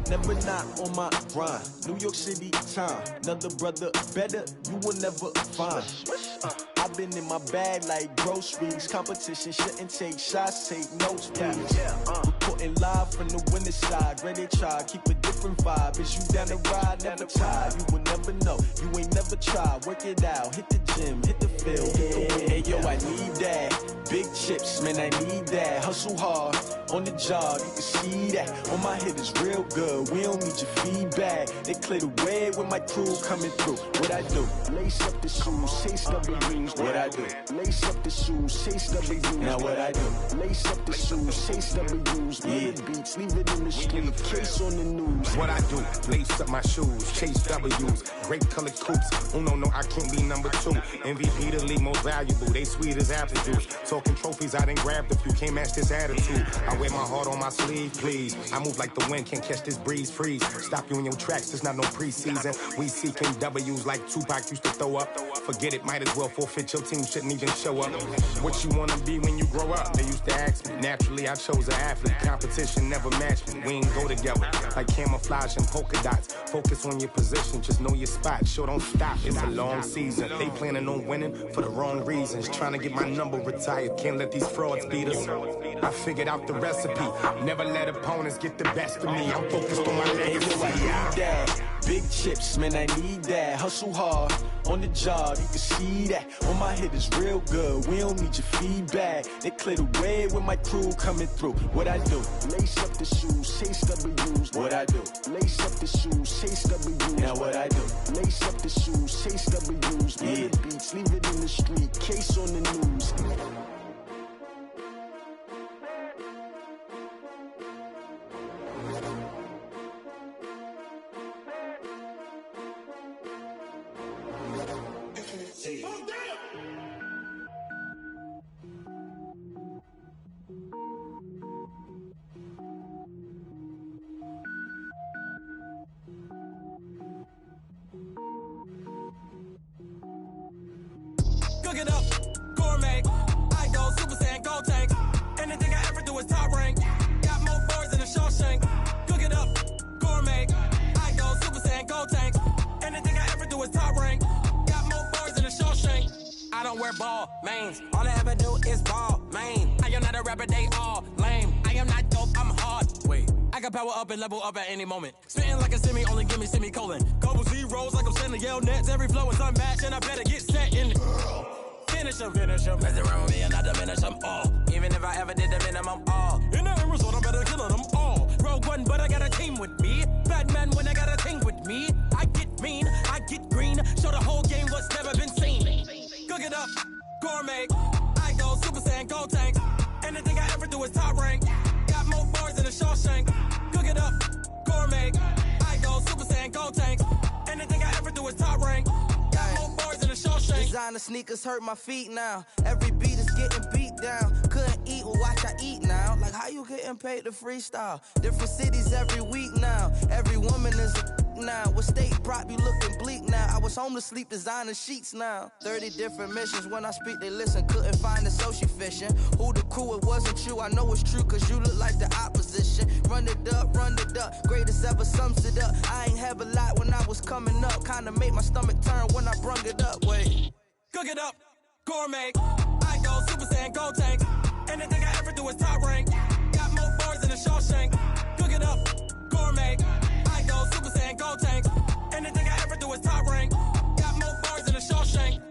never not on my grind. New York City time, another brother better, you will never find. I've been in my bag like groceries. Competition shouldn't take shots, take notes, please. Reporting live from the winning side. Ready to try, keep a different vibe. Is you down the ride, never tired. You will never know, you ain't never tried. Work it out, hit the gym, hit the field, hit the wind. Hey yo, I need that. Big chips, man, I need that. Hustle hard, on the job, you can see that. On my head is real good, we don't need your feedback. They clear the way with my crew coming through. What I do? Lace up the shoes, chase W's. What I do? Lace up the shoes, chase W's. Now what I do? Lace up the shoes, chase W's. Yeah. Beats, leave it in the street, case on the news. What I do? Lace up my shoes, chase W's. Great colored coops. Uno, no, I can't be number 2. MVP, the league most valuable. They sweet as apple juice. Talking trophies, I didn't grab the few. Can't match this attitude. I wear my heart on my sleeve, please. I move like the wind, can't catch this breeze, freeze. Stop you in your tracks, there's not no preseason. We seeking W's like Tupac used to throw up. Forget it, might as well forfeit. Your team shouldn't even show up. What you wanna be when you grow up? They used to ask me. Naturally, I chose an athlete. Competition never matched me. We ain't go together like camouflage and polka dots. Focus on your position, just know your spot. Sure, don't stop. It's a long season. They planning on winning for the wrong reasons. Trying to get my number retired. Can't let these frauds beat us. I figured out the recipe. Never let opponents get the best of me. I'm focused on my legacy. Big chips, man, I need that. Hustle hard, on the job, you can see that. On my head is real good, we don't need your feedback. They clear the way with my crew coming through. What I do? Lace up the shoes, chase W's. What I do? Lace up the shoes, chase W's. Now what I do? Lace up the shoes, chase W's. Yeah. Beats, leave it in the street, case on the news. Cook it up, gourmet. I go Super Saiyan, go tank. Anything I ever do is top rank. Got more boys than a Shawshank. Cook it up, gourmet. I go Super Saiyan, go tank. Anything I ever do is top rank. Got more boys than a Shawshank. I don't wear ball mains. All I ever do is ball main. I am not a rapper, they all lame. I am not dope, I'm hard. Wait, I can power up and level up at any moment. Spitting like a semi, only give me semicolon. Couple zeros like I'm sending yell nets. Every flow is unmatched and I better get set in. Finish em, mess around with me and I diminish them all. Even if I ever did the minimum all. In the end result, I better kill them all. Rogue One, but I got a team with me. Batman when I got a team with me. I get mean, I get green. Show the whole game what's never been seen. Cook it up, gourmet. I go Super Saiyan, go tank. Anything I ever do is top rank. Got more bars than a Shawshank. Cook it up, gourmet. I go Super Saiyan, go tank. Anything I ever do is top rank. Got more bars than a Shawshank. Designer sneakers hurt my feet now. Every beat is getting beat down. Couldn't eat, well watch I eat now. Like how you getting paid to freestyle? Different cities every week now. Every woman is a now. With state prop, you looking bleak now. I was home to sleep, designer sheets now. 30 different missions. When I speak, they listen. Couldn't find the social fishing. Who the crew, it wasn't you. I know it's true, cause you look like the opposition. Run it up, greatest ever sums it up. I ain't have a lot when I was coming up. Kinda made my stomach turn when I brung it up. Wait. Cook it up, gourmet. I go Super Saiyan, go tank. Anything I ever do is top rank. Got more bars than a Shawshank. Cook it up, gourmet. I go Super Saiyan, go tank. Anything I ever do is top rank. Got more bars than a Shawshank.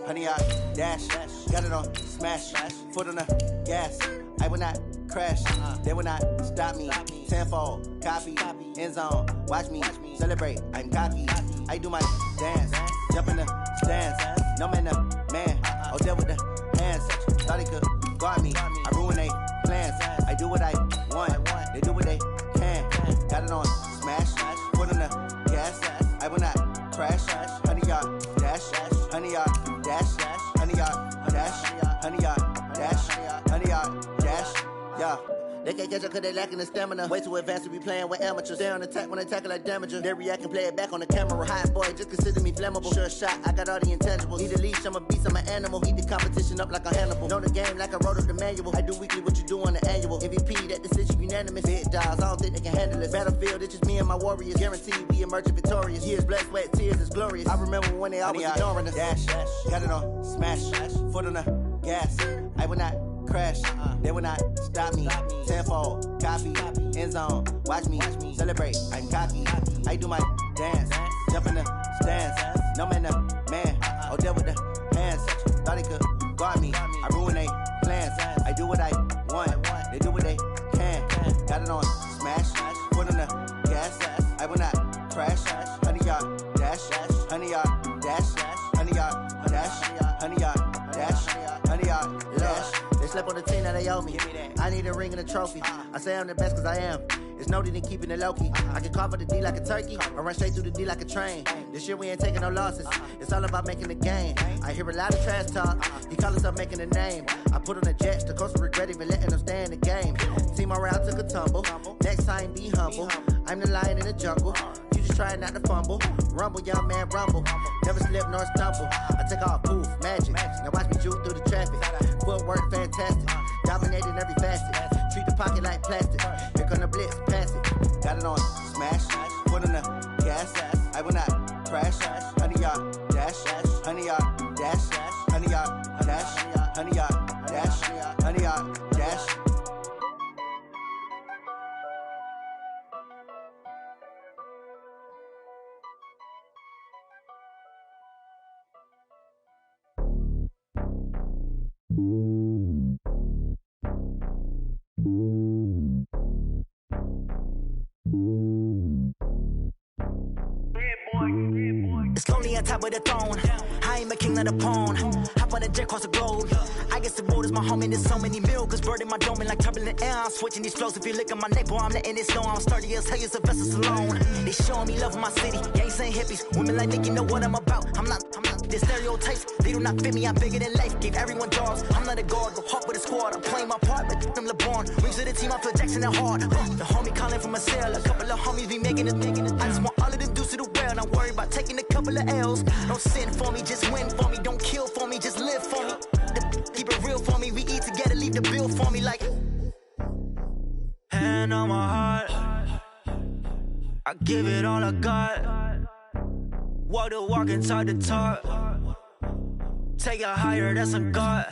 100 yard dash. Got it on smash. Foot on the gas. I will not crash. They will not stop me. Tenfold, copy, end zone. Watch me celebrate. I'm cocky. I do my dance. Jump in the stands. No man, man. Oh, there with the hands. Thought he could guard me. I ruin they plans. I do what I want. They do what they can. Got it on smash. Foot on the gas. I will not crash. 100 yard dash. 100 yard dash. 100 yard dash. 100 yard dash. 100 yard dash. Yeah. They can't catch up cause they lacking the stamina. Way too advanced to be playing with amateurs. Stay on attack when they tackle like damager. They react and play it back on the camera. Hot boy, just consider me flammable. Sure shot, I got all the intangibles. Need a leash, I'm a beast, I'm an animal. Eat the competition up like a Hannibal. Know the game like I wrote up the manual. I do weekly what you do on the annual. MVP, that decision unanimous. Big dials, I don't think they can handle it. Battlefield, it's just me and my warriors. Guaranteed we emerge victorious. Years, blood, sweat, tears, it's glorious. I remember when they always ignoring us. Dash, got it on smash. Foot on the gas. I will not crash. They will not stop me. Tenfold, copy, end zone. Watch me celebrate. I'm cocky. I do my dance. Jump in the stands. No man, man. Oh, there with the hands. Thought he could guard me. I ruin they plans. I do what I want. They do what they can. Got it on smash. Foot on the gas. I will not crash. 100 yard dash. 100 yard dash. 100 yard dash. 100 yard dash. 100 yard dash. They slept on the team that they owe me. I need a ring and a trophy. I say I'm the best cause I am. It's no need in keeping it low-key. I can carve up the D like a turkey or run straight through the D like a train. This year we ain't taking no losses. It's all about making the game. I hear a lot of trash talk. He call himself making a name. I put on the Jets. The coach will regret even letting them stay in the game. Team morale took a tumble. Next time be humble. I'm the lion in the jungle. You just try not to fumble. Rumble, young man, rumble. Never slip nor stumble. I take off, poof, magic. Now watch me juke through the traffic. Footwork fantastic. Dominating every facet. Treat the pocket like plastic. Here come the blitz, pass it. Got it on smash. Foot on the gas. I will not crash. 100 yard dash. 100 yard dash. 100 yard dash. 100 yard dash. 100 yard dash. It's lonely on top of the throne. I ain't a king of the pawn. Hop on a jet across the globe. I guess the road is my home and there's so many milkers birding my dome and like turbulent air. I'm switching these flows. If you look at my neck, boy, I'm letting it snow. I'm sturdy as hell, it's a vessel alone. They showing me love in my city. Gangs ain't hippies. Women like Nick, you know what I'm about. I'm not. The stereotypes, they do not fit me. I'm bigger than life. Gave everyone dogs. I'm not a guard. Go hawk with a squad. I'm playing my part like them LeBron. Rings to the team, I feel Jackson and hard. The homie calling from a cell. A couple of homies be making it. I just want all of them dudes to do well. Not worry about taking a couple of L's. Don't sin for me, just win for me. Don't kill for me, just live for me. Keep it real for me. We eat together, leave the bill for me like. Hand on my heart, I give it all I got. Walk the walk and talk the talk. Take it higher, that's a God.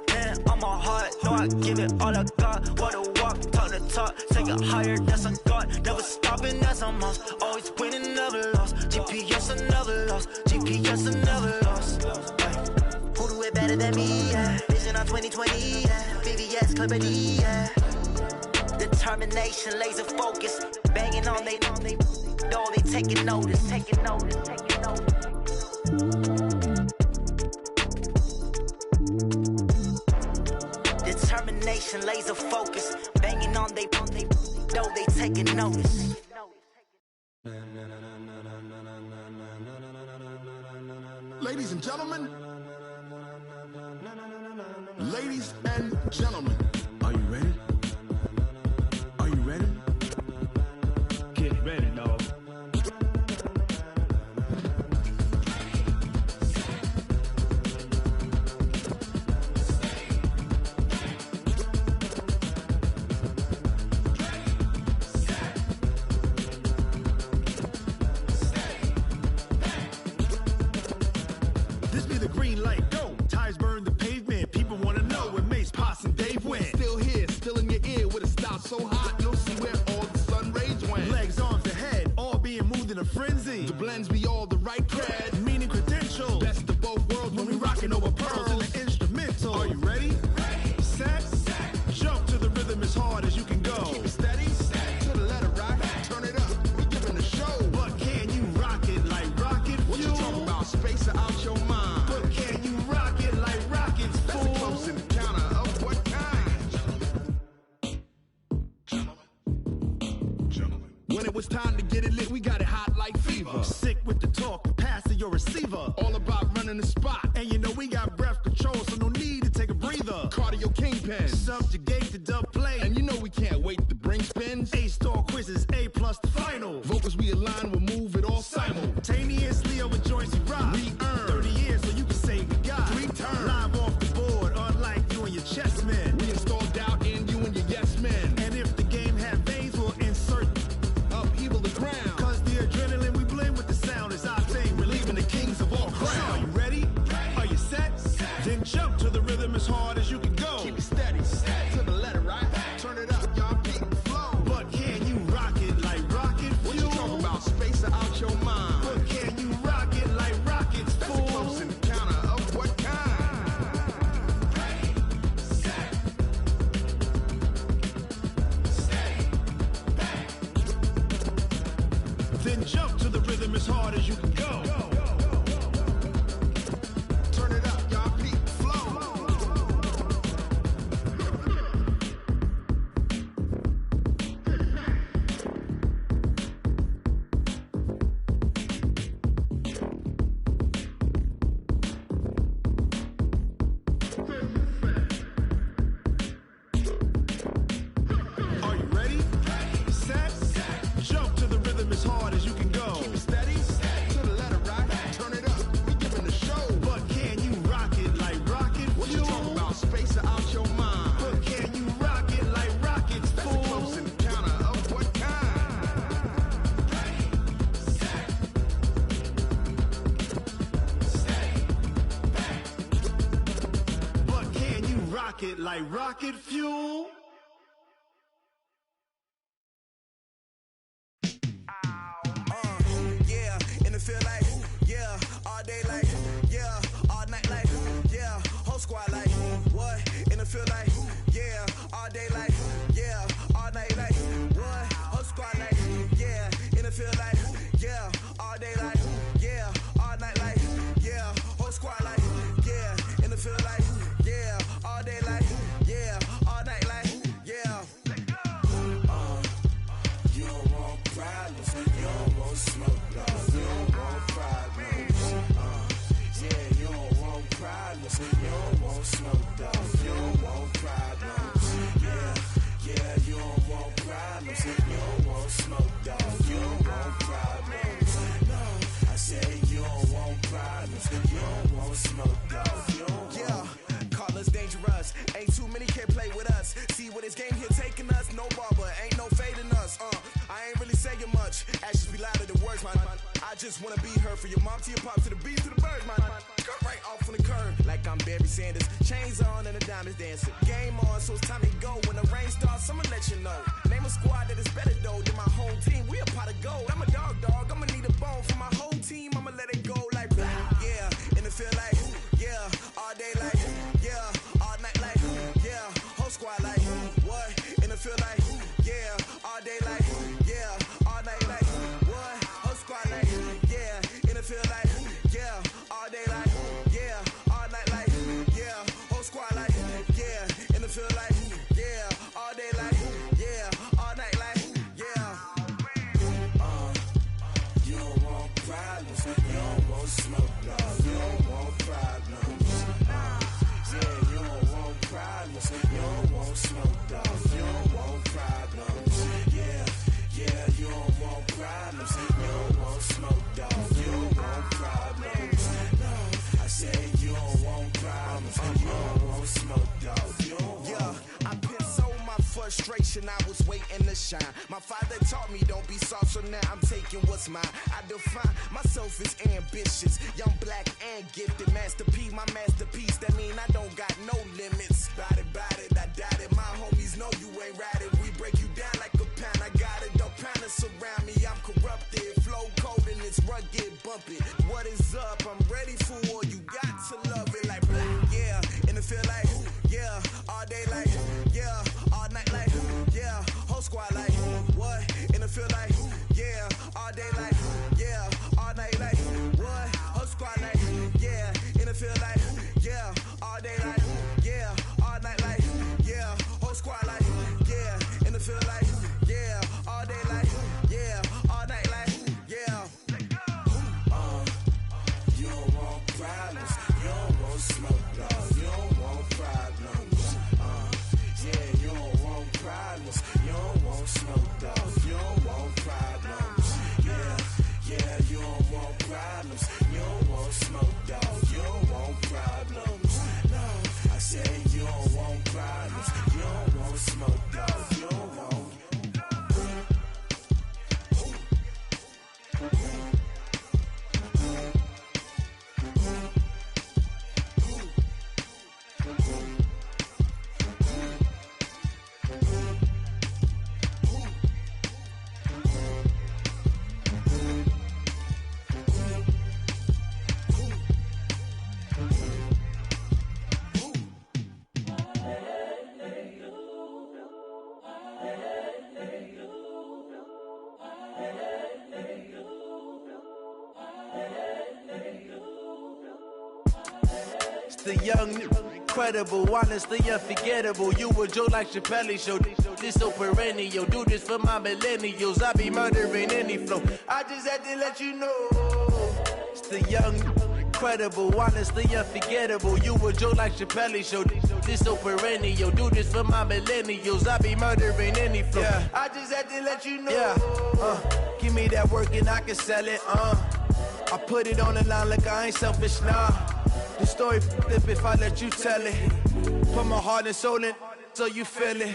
Hand on my heart, no, I give it all I got. Walk the walk, talk the talk. Take it higher, that's a God. Never stopping, that's a must. Always winning, never lost. GPS, I never lost. GPS, I never lost. Who do it better than me? Yeah. Vision on 2020. Yeah. VVS, Clippity. Yeah. Determination, laser focus. Banging on they know they taking notice. Determination, laser focus. Banging on they know they taking notice. Ladies and gentlemen. Ladies and gentlemen. Are you ready? Are you ready? Get ready, dog. This be the green light, go. Tires burn the pavement. People wanna know when Mace, Potts, and Dave went. Still here, still in your ear with a style so hot, you'll see where all the sun rays went. Legs, arms, the head, all being moved in a frenzy. The blends be all the right cred, meaning credentials. Best of both worlds when we rock it lit, we got it hot like fever. Sick with the talk, pass to your receiver. All about running the spot. And you know we got breath control, so no need to take a breather. Cardio kingpin, subjugate the dub play. And you know we can't wait to bring spins. A-star quizzes, A+ the final. Vocals we align, we'll move it all simultaneously over joints we rock. We earn 30 years, so you can say we got 3 turns. Live off the board, unlike you and your chess men. We install doubt in you and your yes men. And if the game had veins, we'll insert upheaval the ground. Cause the adrenaline we blend with the sound is our thing, relieving the kings of all crowns. Are you ready? Are you set? Then jump to the rhythm as hard as you can go. Keep it steady, to the letter, right? Turn it up, y'all, beat the flow. But can you rock it like rocket fuel? What you talking about? Space out your mind. But can you rock it like rockets, fool? That's a close encounter of what kind? Ready, set, stay back. Then jump to the rhythm as hard as you can go. Turn it up, y'all, beat the flow. Are you ready? Set, jump to the rhythm as hard as you can go. Keep it steady, to the letter, right? Turn it up, we giving the show. But can you rock it like rocket fuel? What you talking about? Space out your mind. But can you rock it like rockets, fool? That's a close encounter of what kind? Ready, set, stay back. But can you rock it like rocket fuel? Yeah, in the field like, yeah, all day like, yeah, all night like, yeah, whole squad like, what? In the field like, yeah, all day like, yeah, all night like, what? Whole squad like, yeah, in the field like, yeah, all day like, yeah, all night like, yeah, whole squad like, yeah, in the field like, yeah, all day like, yeah, all night like, yeah. You don't want problems, you don't want smoke, dog. You don't want problems. Yeah, you don't want problems, you don't want smoke, dog. You don't want problems. Yeah, you don't want problems, you don't want smoke, dog. You don't want problems. No, I said you don't want problems, you don't want smoke, dog. You don't want. Call us dangerous, ain't too many can play with us. See what this game here taking us, no barber, ain't no fading us. I ain't really saying much, actions be louder than words, man. I just wanna be heard from your mom to your pop to the beat to the birds, man. Cut right off on the curb, like I'm Barry Sanders. Chains on and the diamonds dancing. Game on, so it's time to go. When the rain starts, I'ma let you know. Name a squad that is better though than my home team. We a pot of gold. I'm a dog, I'ma need a bone for my whole team. I'ma let it go like blah. Yeah, in the field like, yeah, all day like, yeah, all night like, yeah, whole squad like, what? In the field like, yeah, all day like, yeah, all night like, what? Whole squad like, yeah, in the field like, yeah, all day like, yeah, all night like, yeah, whole squad like, yeah, in the field like, yeah, all day like, yeah, all night like, yeah. You don't want problems, you don't want smoke, dog. You don't want problems. Yeah, you don't want problems, you don't want smoke, dog. You don't want problems. Yeah, you don't want problems, you don't want smoke, dog. You don't want problems. No, I said you don't want problems, you don't want smoke, dog. You don't want. Yeah, I've been so my frustration, I was waiting to shine. My father taught me don't be soft, so now I'm taking what's mine. I define myself as ambitious, young, black, and gifted. Master P, my masterpiece, that mean I don't got no limits. Bout it, I doubt it. My homies know you ain't ratted. We break you down like a pound. I got it, don't pound to surround me. I'm corrupted, flow cold and it's rugged, bumpy. What is up? I'm ready for war. You got to love it like blah. Yeah, in the field like, yeah, all day like, yeah, all night like, yeah, whole squad like, what? In the field like, yeah, all day like, yeah, all night like, what? Whole squad like, yeah, in the field like, yeah, all day like, yeah, all night like, yeah, whole squad like, yeah, in the field like, yeah, all day like, yeah, all night like. don't want problems. You don't want smoke, dog. You don't want problems. Yeah, you don't want problems. You don't want smoke, dog. You don't want problems. Yeah, you don't want problems. You don't want smoke, dog. You don't want problems. No, I said you don't want problems. You don't want smoke, dog. You don't want. The young, incredible, honestly unforgettable. You a Joe like Chappelle show. This so perennial. Do this for my millennials. I be murdering any flow. I just had to let you know. It's the young, incredible, honestly unforgettable. You a Joe like Chappelle show. This so perennial. Do this for my millennials. I be murdering any flow. Yeah. I just had to let you know. Yeah. Give me that work and I can sell it. I put it on the line like I ain't selfish, nah. The story flip if I let you tell it. Put my heart and soul in so you feel it.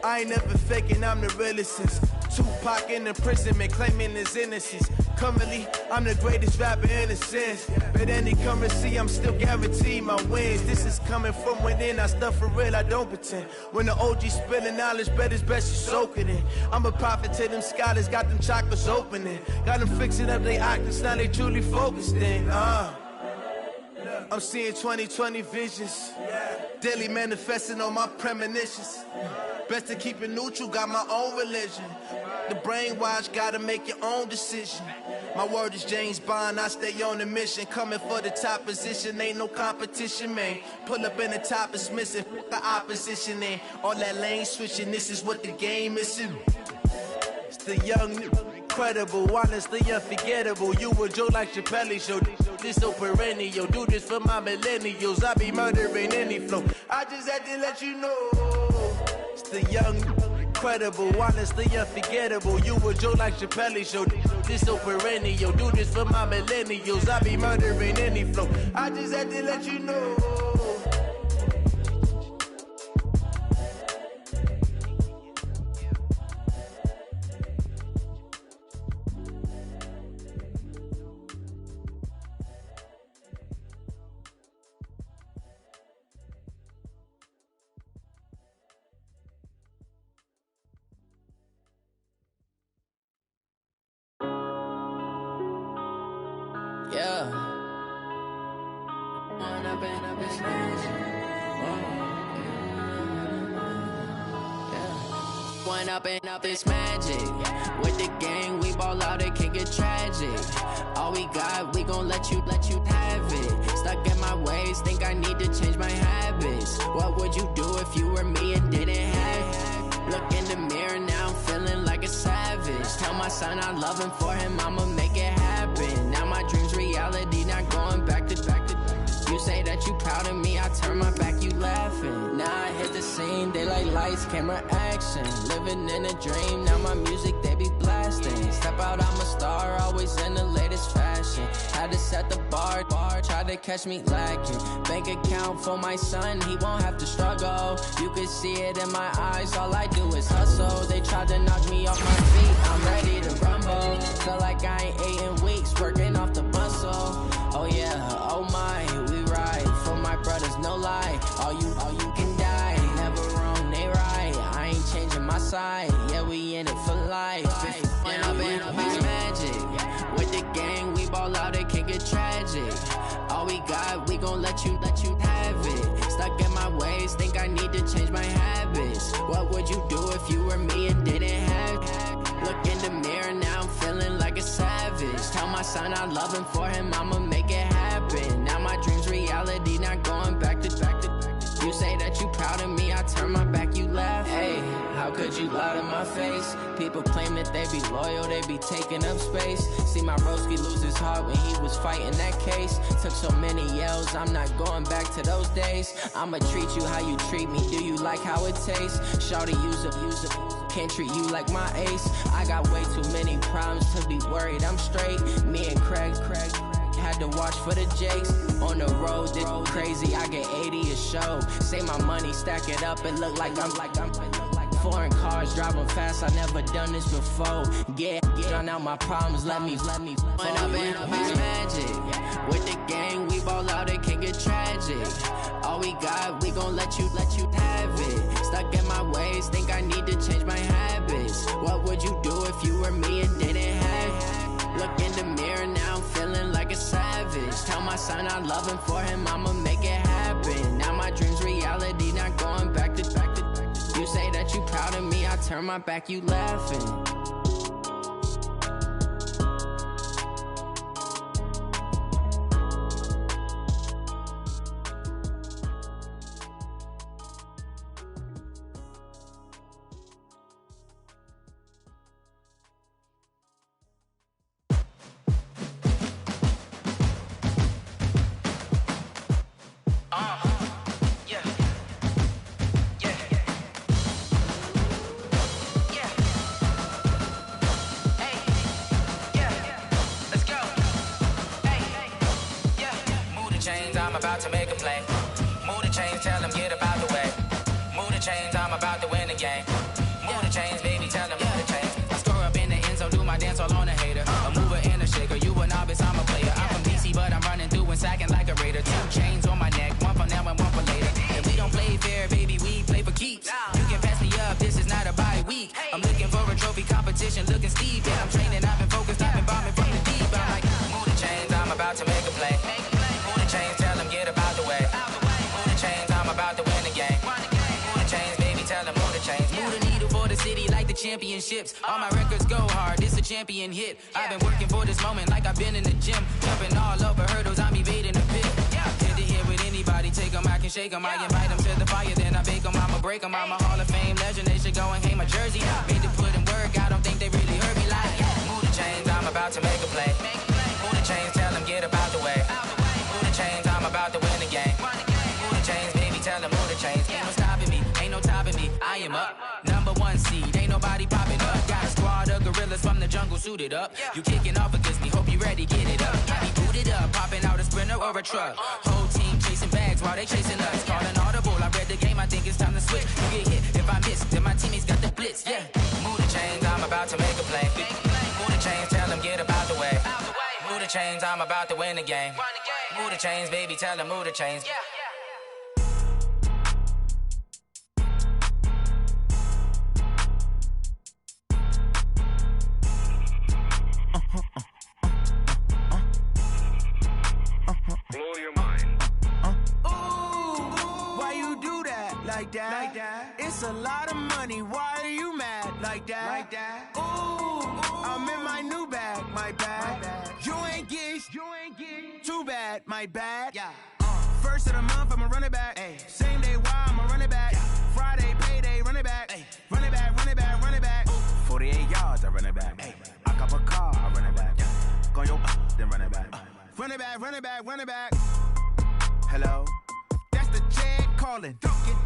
I ain't never faking, I'm the realest since Tupac in imprisonment, claiming his innocence. Currently, I'm the greatest rapper in a sense. But any currency, I'm still guaranteed my wins. This is coming from within, I stuff for real, I don't pretend. When the OG spilling knowledge, bet it's best you soak it in. I'm a prophet to them scholars, got them chakras opening. Got them fixing up their octaves, now they truly focused in. I'm seeing 2020 visions, daily manifesting on my premonitions. Best to keep it neutral, got my own religion. The brainwash, gotta make your own decision. My word is James Bond, I stay on the mission. Coming for the top position, ain't no competition, man. Pull up in the top is missing, the opposition in. All that lane switching, this is what the game is. It's the young, incredible, honestly unforgettable. You a Joe like Chappelle show. This so perennial. Do this for my millennials. I be murdering any flow. I just had to let you know. It's the young, incredible, honestly unforgettable. You a Joe like Chappelle show. This so perennial. Do this for my millennials. I be murdering any flow. I just had to let you know. Up this magic. With the gang, we ball out, it can get tragic. All we got, we gon' let you have it. Stuck in my ways, think I need to change my habits. What would you do if you were me and didn't have it? Look in the mirror, now I'm feeling like a savage. Tell my son I love him, for him I'ma make it happen. Now my dream's reality, not going back to. You say that you proud of me, I turn my back, you laughing. Now I hit the scene, daylight lights, camera action. Living in a dream, now my music, they be blasting. Step out, I'm a star, always in the latest fashion. Had to set the bar, try to catch me lacking. Bank account for my son, he won't have to struggle. You can see it in my eyes, all I do is hustle. They tried to knock me off my feet, I'm ready to rumble. Feel like I ain't ate in weeks, working off the muscle. Oh yeah, oh my, we ride for my brothers, no lie. All you can die, never wrong, they right. I ain't changing my side, yeah, we in it for life. When I've been up is magic. With the gang, we ball out, it can get tragic. All we got, we gon' let you have it. Stuck in my ways, think I need to change my habits. What would you do if you were me and didn't have it? Look in the mirror, now I'm feeling like a savage. Tell my son I love him, for him I'ma make it happen. Now my dream's reality, not going back to. You say that you proud of me, I turn my back, you laugh. Hey, how could you lie to my my face. People claim that they be loyal, they be taking up space. See my broski lose his heart when he was fighting that case. Took so many yells, I'm not going back to those days. I'ma treat you how you treat me, do you like how it tastes? Shawty, use up, can't treat you like my ace. I got way too many problems to be worried, I'm straight. Me and Craig had to watch for the Jakes. On the road, this crazy, I get 80 a show. Say my money, stack it up, it look like I'm foreign cars, driving fast, I never done this before. Get drown out my problems, let me When up in magic, with the gang, we ball out, it can get tragic. All we got, we gon' let you have it. Stuck in my ways, think I need to change my habits. What would you do if you were me and didn't have it? Look in the mirror, now I'm feeling like a savage. Tell my son I love him, for him I'ma make it happen. Now my dream's reality, not going back to. You say that you proud of me, I turn my back, you laughing. Championships, all my records go hard, this a champion hit. I've been working for this moment like I've been in the gym. Jumping all over hurdles, I'm evading the pit. Hit to hit with anybody, take them, I can shake them. I invite them to the fire, then I bake them, I'ma break them. I'm a Hall of Fame legend, they should go and hang my jersey. Made to put in work, I don't think they really heard me like, move the chains, I'm about to make a play. Move the chains, tell them get about the way. Move the chains, I'm about to win the game. Move the chains, baby, tell them move the chains. Ain't no stopping me, ain't no topping me, I am up. Number one seed, ain't nobody popping up. Got a squad of gorillas from the jungle suited up. You kicking off against me, hope you ready, get it up. Got me booted up, popping out a Sprinter or a truck. Whole team chasing bags while they chasing us. Calling audible, I read the game, I think it's time to switch. You get hit, if I miss, then my teammates got the blitz, yeah. Move the chains, I'm about to make a play. Move the chains, tell them get about the way. Move the chains, I'm about to win the game. Move the chains, baby, tell them move the chains. Blow your mind. Why you do that? Like that? It's a lot of money. Why are you mad? Like that? Ooh, I'm in my new bag. My bad. You ain't get. Too bad. My bad. Yeah. First of the month, I'ma run it back. Ay. Same day, why I'ma run it back. Yeah. Friday, payday, run it back. Ay. Run it back, run it back, run it back. 48 yards, I run it back. Ay. I cop a car, I run it back. Yeah. Go yo, then run it back. Run it back, run it back, run it back. Hello? That's the Jag calling.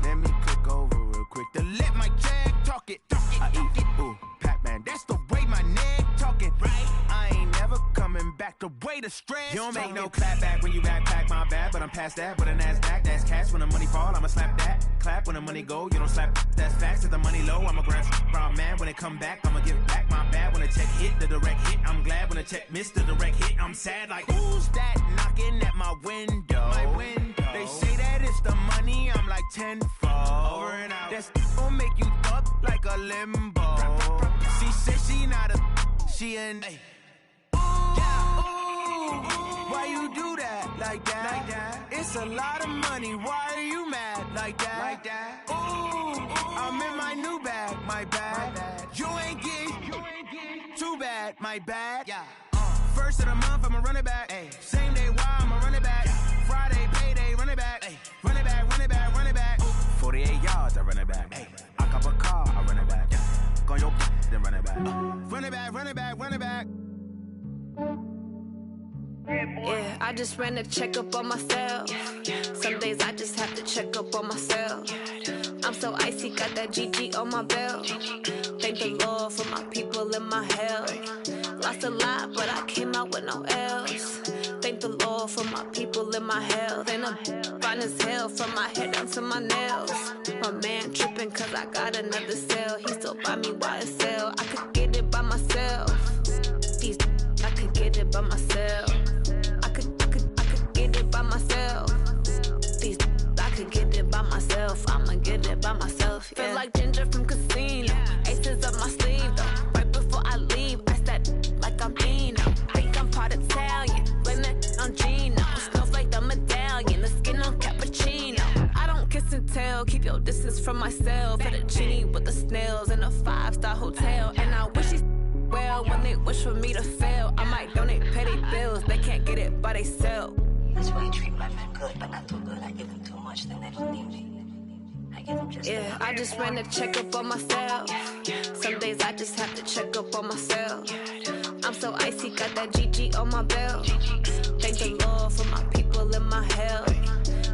Let me click over real quick to let my Jag talk it. I eat it, ooh, Pac-Man. That's the way my neck talking. Right? I ain't never coming back the way the stress. You don't make no clap back when you backpack, my bad. But I'm past that with a NASDAQ. That's cash when the money fall, I'ma slap that. Clap when the money go, you don't slap. That's facts. If the money low, I'ma grab brown man. When it come back, I'ma give back my bad. When the check hit, the direct hit. I'm glad when the check missed the direct hit. I'm sad like, who's that knocking at my window? My window. They say that it's the money, I'm like tenfold. Over and out. That's gon' make you up like a limbo. She said she not a, she an. Why you do that? Like that? It's a lot of money. Why are you mad? Like that? Ooh, I'm in my new bag. My bad. You ain't get. Too bad. My bad. Yeah. First of the month, I'ma run it back. Ay. Same day, why I'ma run it back. Yeah. Friday, payday, run it back. Ay. Run it back, run it back, run it back. 48 yards, I run it back. Ay. I cop a car, I run it back. Yeah. Go yo, Run it back, run it back, run it back. Yeah, I just ran a checkup on myself. Some days I just have to check up on myself. I'm so icy, got that GG on my belt. Thank the Lord for my people in my health. Lost a lot, but I came out with no L's. Thank the Lord for my people in my health. And I'm fine as hell from my head down to my nails. My man tripping cause I got another cell. He still buy me YSL. I could get it by myself. These I could get it by myself. I could get it by myself. These I could get it by myself. I'ma get it by myself. Yeah. Feel like Ginger from Casino. Aces up my sleeve though. Right before I leave, I said like I'm Dino. Think I'm part Italian. Blame it on Gino. Smells like the medallion. The skin on cappuccino. I don't kiss and tell. Keep your distance from myself. For the genie with the snails in a 5-star hotel. And I wish he's well when they wish for me to fail. I might donate petty bills. They can't get it by themselves. That's why I treat my men good, but not too good. I give them too much, then they don't need me. I give them just yeah, I just ran a checkup on myself. Some days I just have to check up on myself. I'm so icy, got that GG on my belt. Thank the Lord for my people in my health.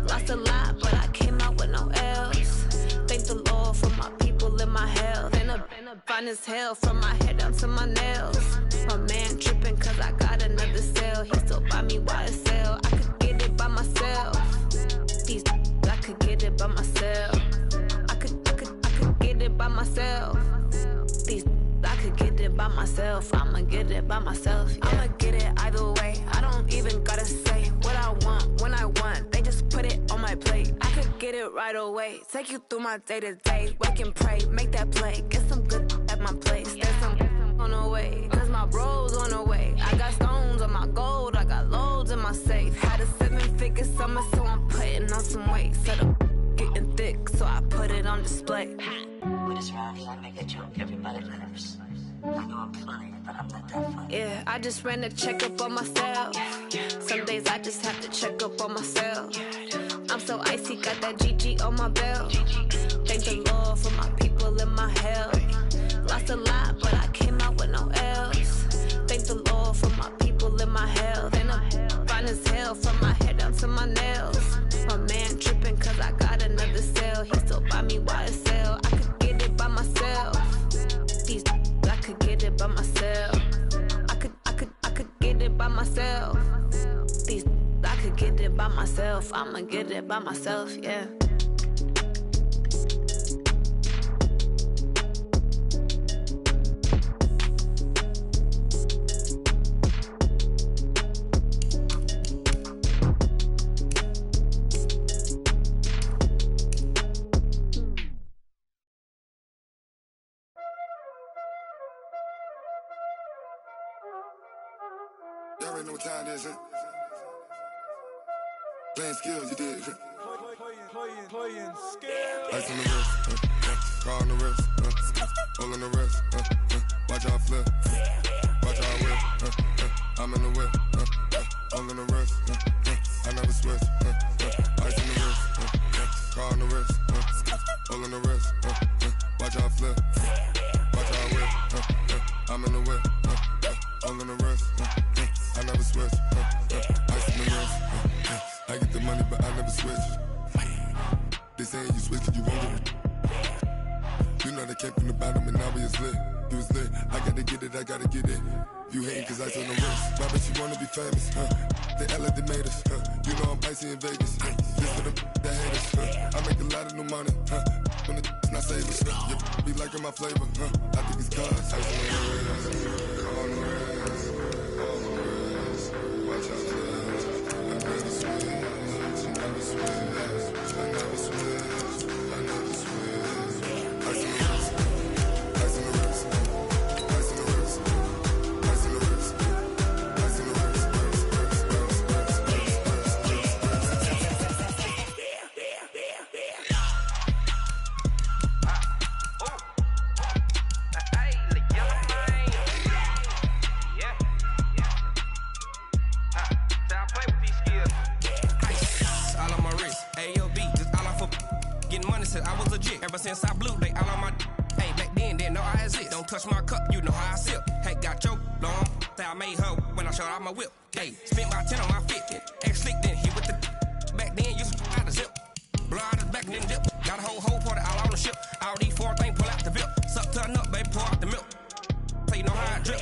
Lost a lot, but I came out with no L's. Thank the Lord for my people in my health. And I'm fine as hell from my head down to my nails. My man tripping cause I got another cell. He still buy me YSL. I could get it by myself. These I could get it by myself. I could get it by myself. These I could get it by myself. I'ma get it by myself. Yeah. I'ma get it either way. I don't even gotta say what I want when I want. They just put it on my plate. I could get it right away. Take you through my day to day. Wake and pray, make that play. Get some good at my place. There's some on the way. Cause my bro's on the way. I got stones on my gold. I got loads in my safe. Had a 7-figure summer, so I'm putting on some weight. Set up getting thick, so I put it on display. With this round here, I make a joke. Everybody laughs. I know I'm funny, but I'm not that funny. Yeah, I just ran a checkup on myself. Some days I just have to check up on myself. I'm so icy, got that GG on my belt. Thank the Lord for my people in my health. Lost a lot, but I came out with no L's. Thank the Lord for my people in my health. And I'm fine as hell from my head down to my nails. My man tripping cause I got another cell. He still buy me YSL. I could get it by myself. These I could get it by myself. I could get it by myself. These I could get it by myself. I'ma get it by myself, yeah. Y'all already know what time it is, huh? Playing skills, you did. Playing skills. Ice on the wrist, car on the wrist, hole on the wrist, watch out flip, watch out whip, I'm in the whip, hole on the wrist, I never switch, ice on the wrist, car on the wrist, hole on the wrist, watch out flip, watch out whip, I'm in the whip, hole on the wrist, I never switch, ice on the wrist, I get the money but I never switch. They saying you switch cause you won't get it. You know they came from the bottom and now we is lit. You was lit, I gotta get it, I gotta get it. You hating cause ice on the wrist. Why bet you wanna be famous, huh? They act like they made us, huh? You know I'm icy in Vegas, this for the that hate us, huh? I make a lot of new money, huh? When the not save us, you be liking my flavor, huh? I think it's cause ice on the wrist, on the wrist, on the wrist. Watch out for this, I never switch, I never switch. Since I blew, they all on my. Hey, back then then, didn't know I exist. Don't touch my cup, you know how I sip. Hey, got your long. Say I made her when I showed out my whip. Hey, spent my 10 on my 50. Ex slick, then he with the. Back then, used to out the zip. Blood is back and then dip. Got a whole party all on the ship. All these 4 things pull out the VIP. Suck to a nut, baby, pour out the milk. So you know how I drip.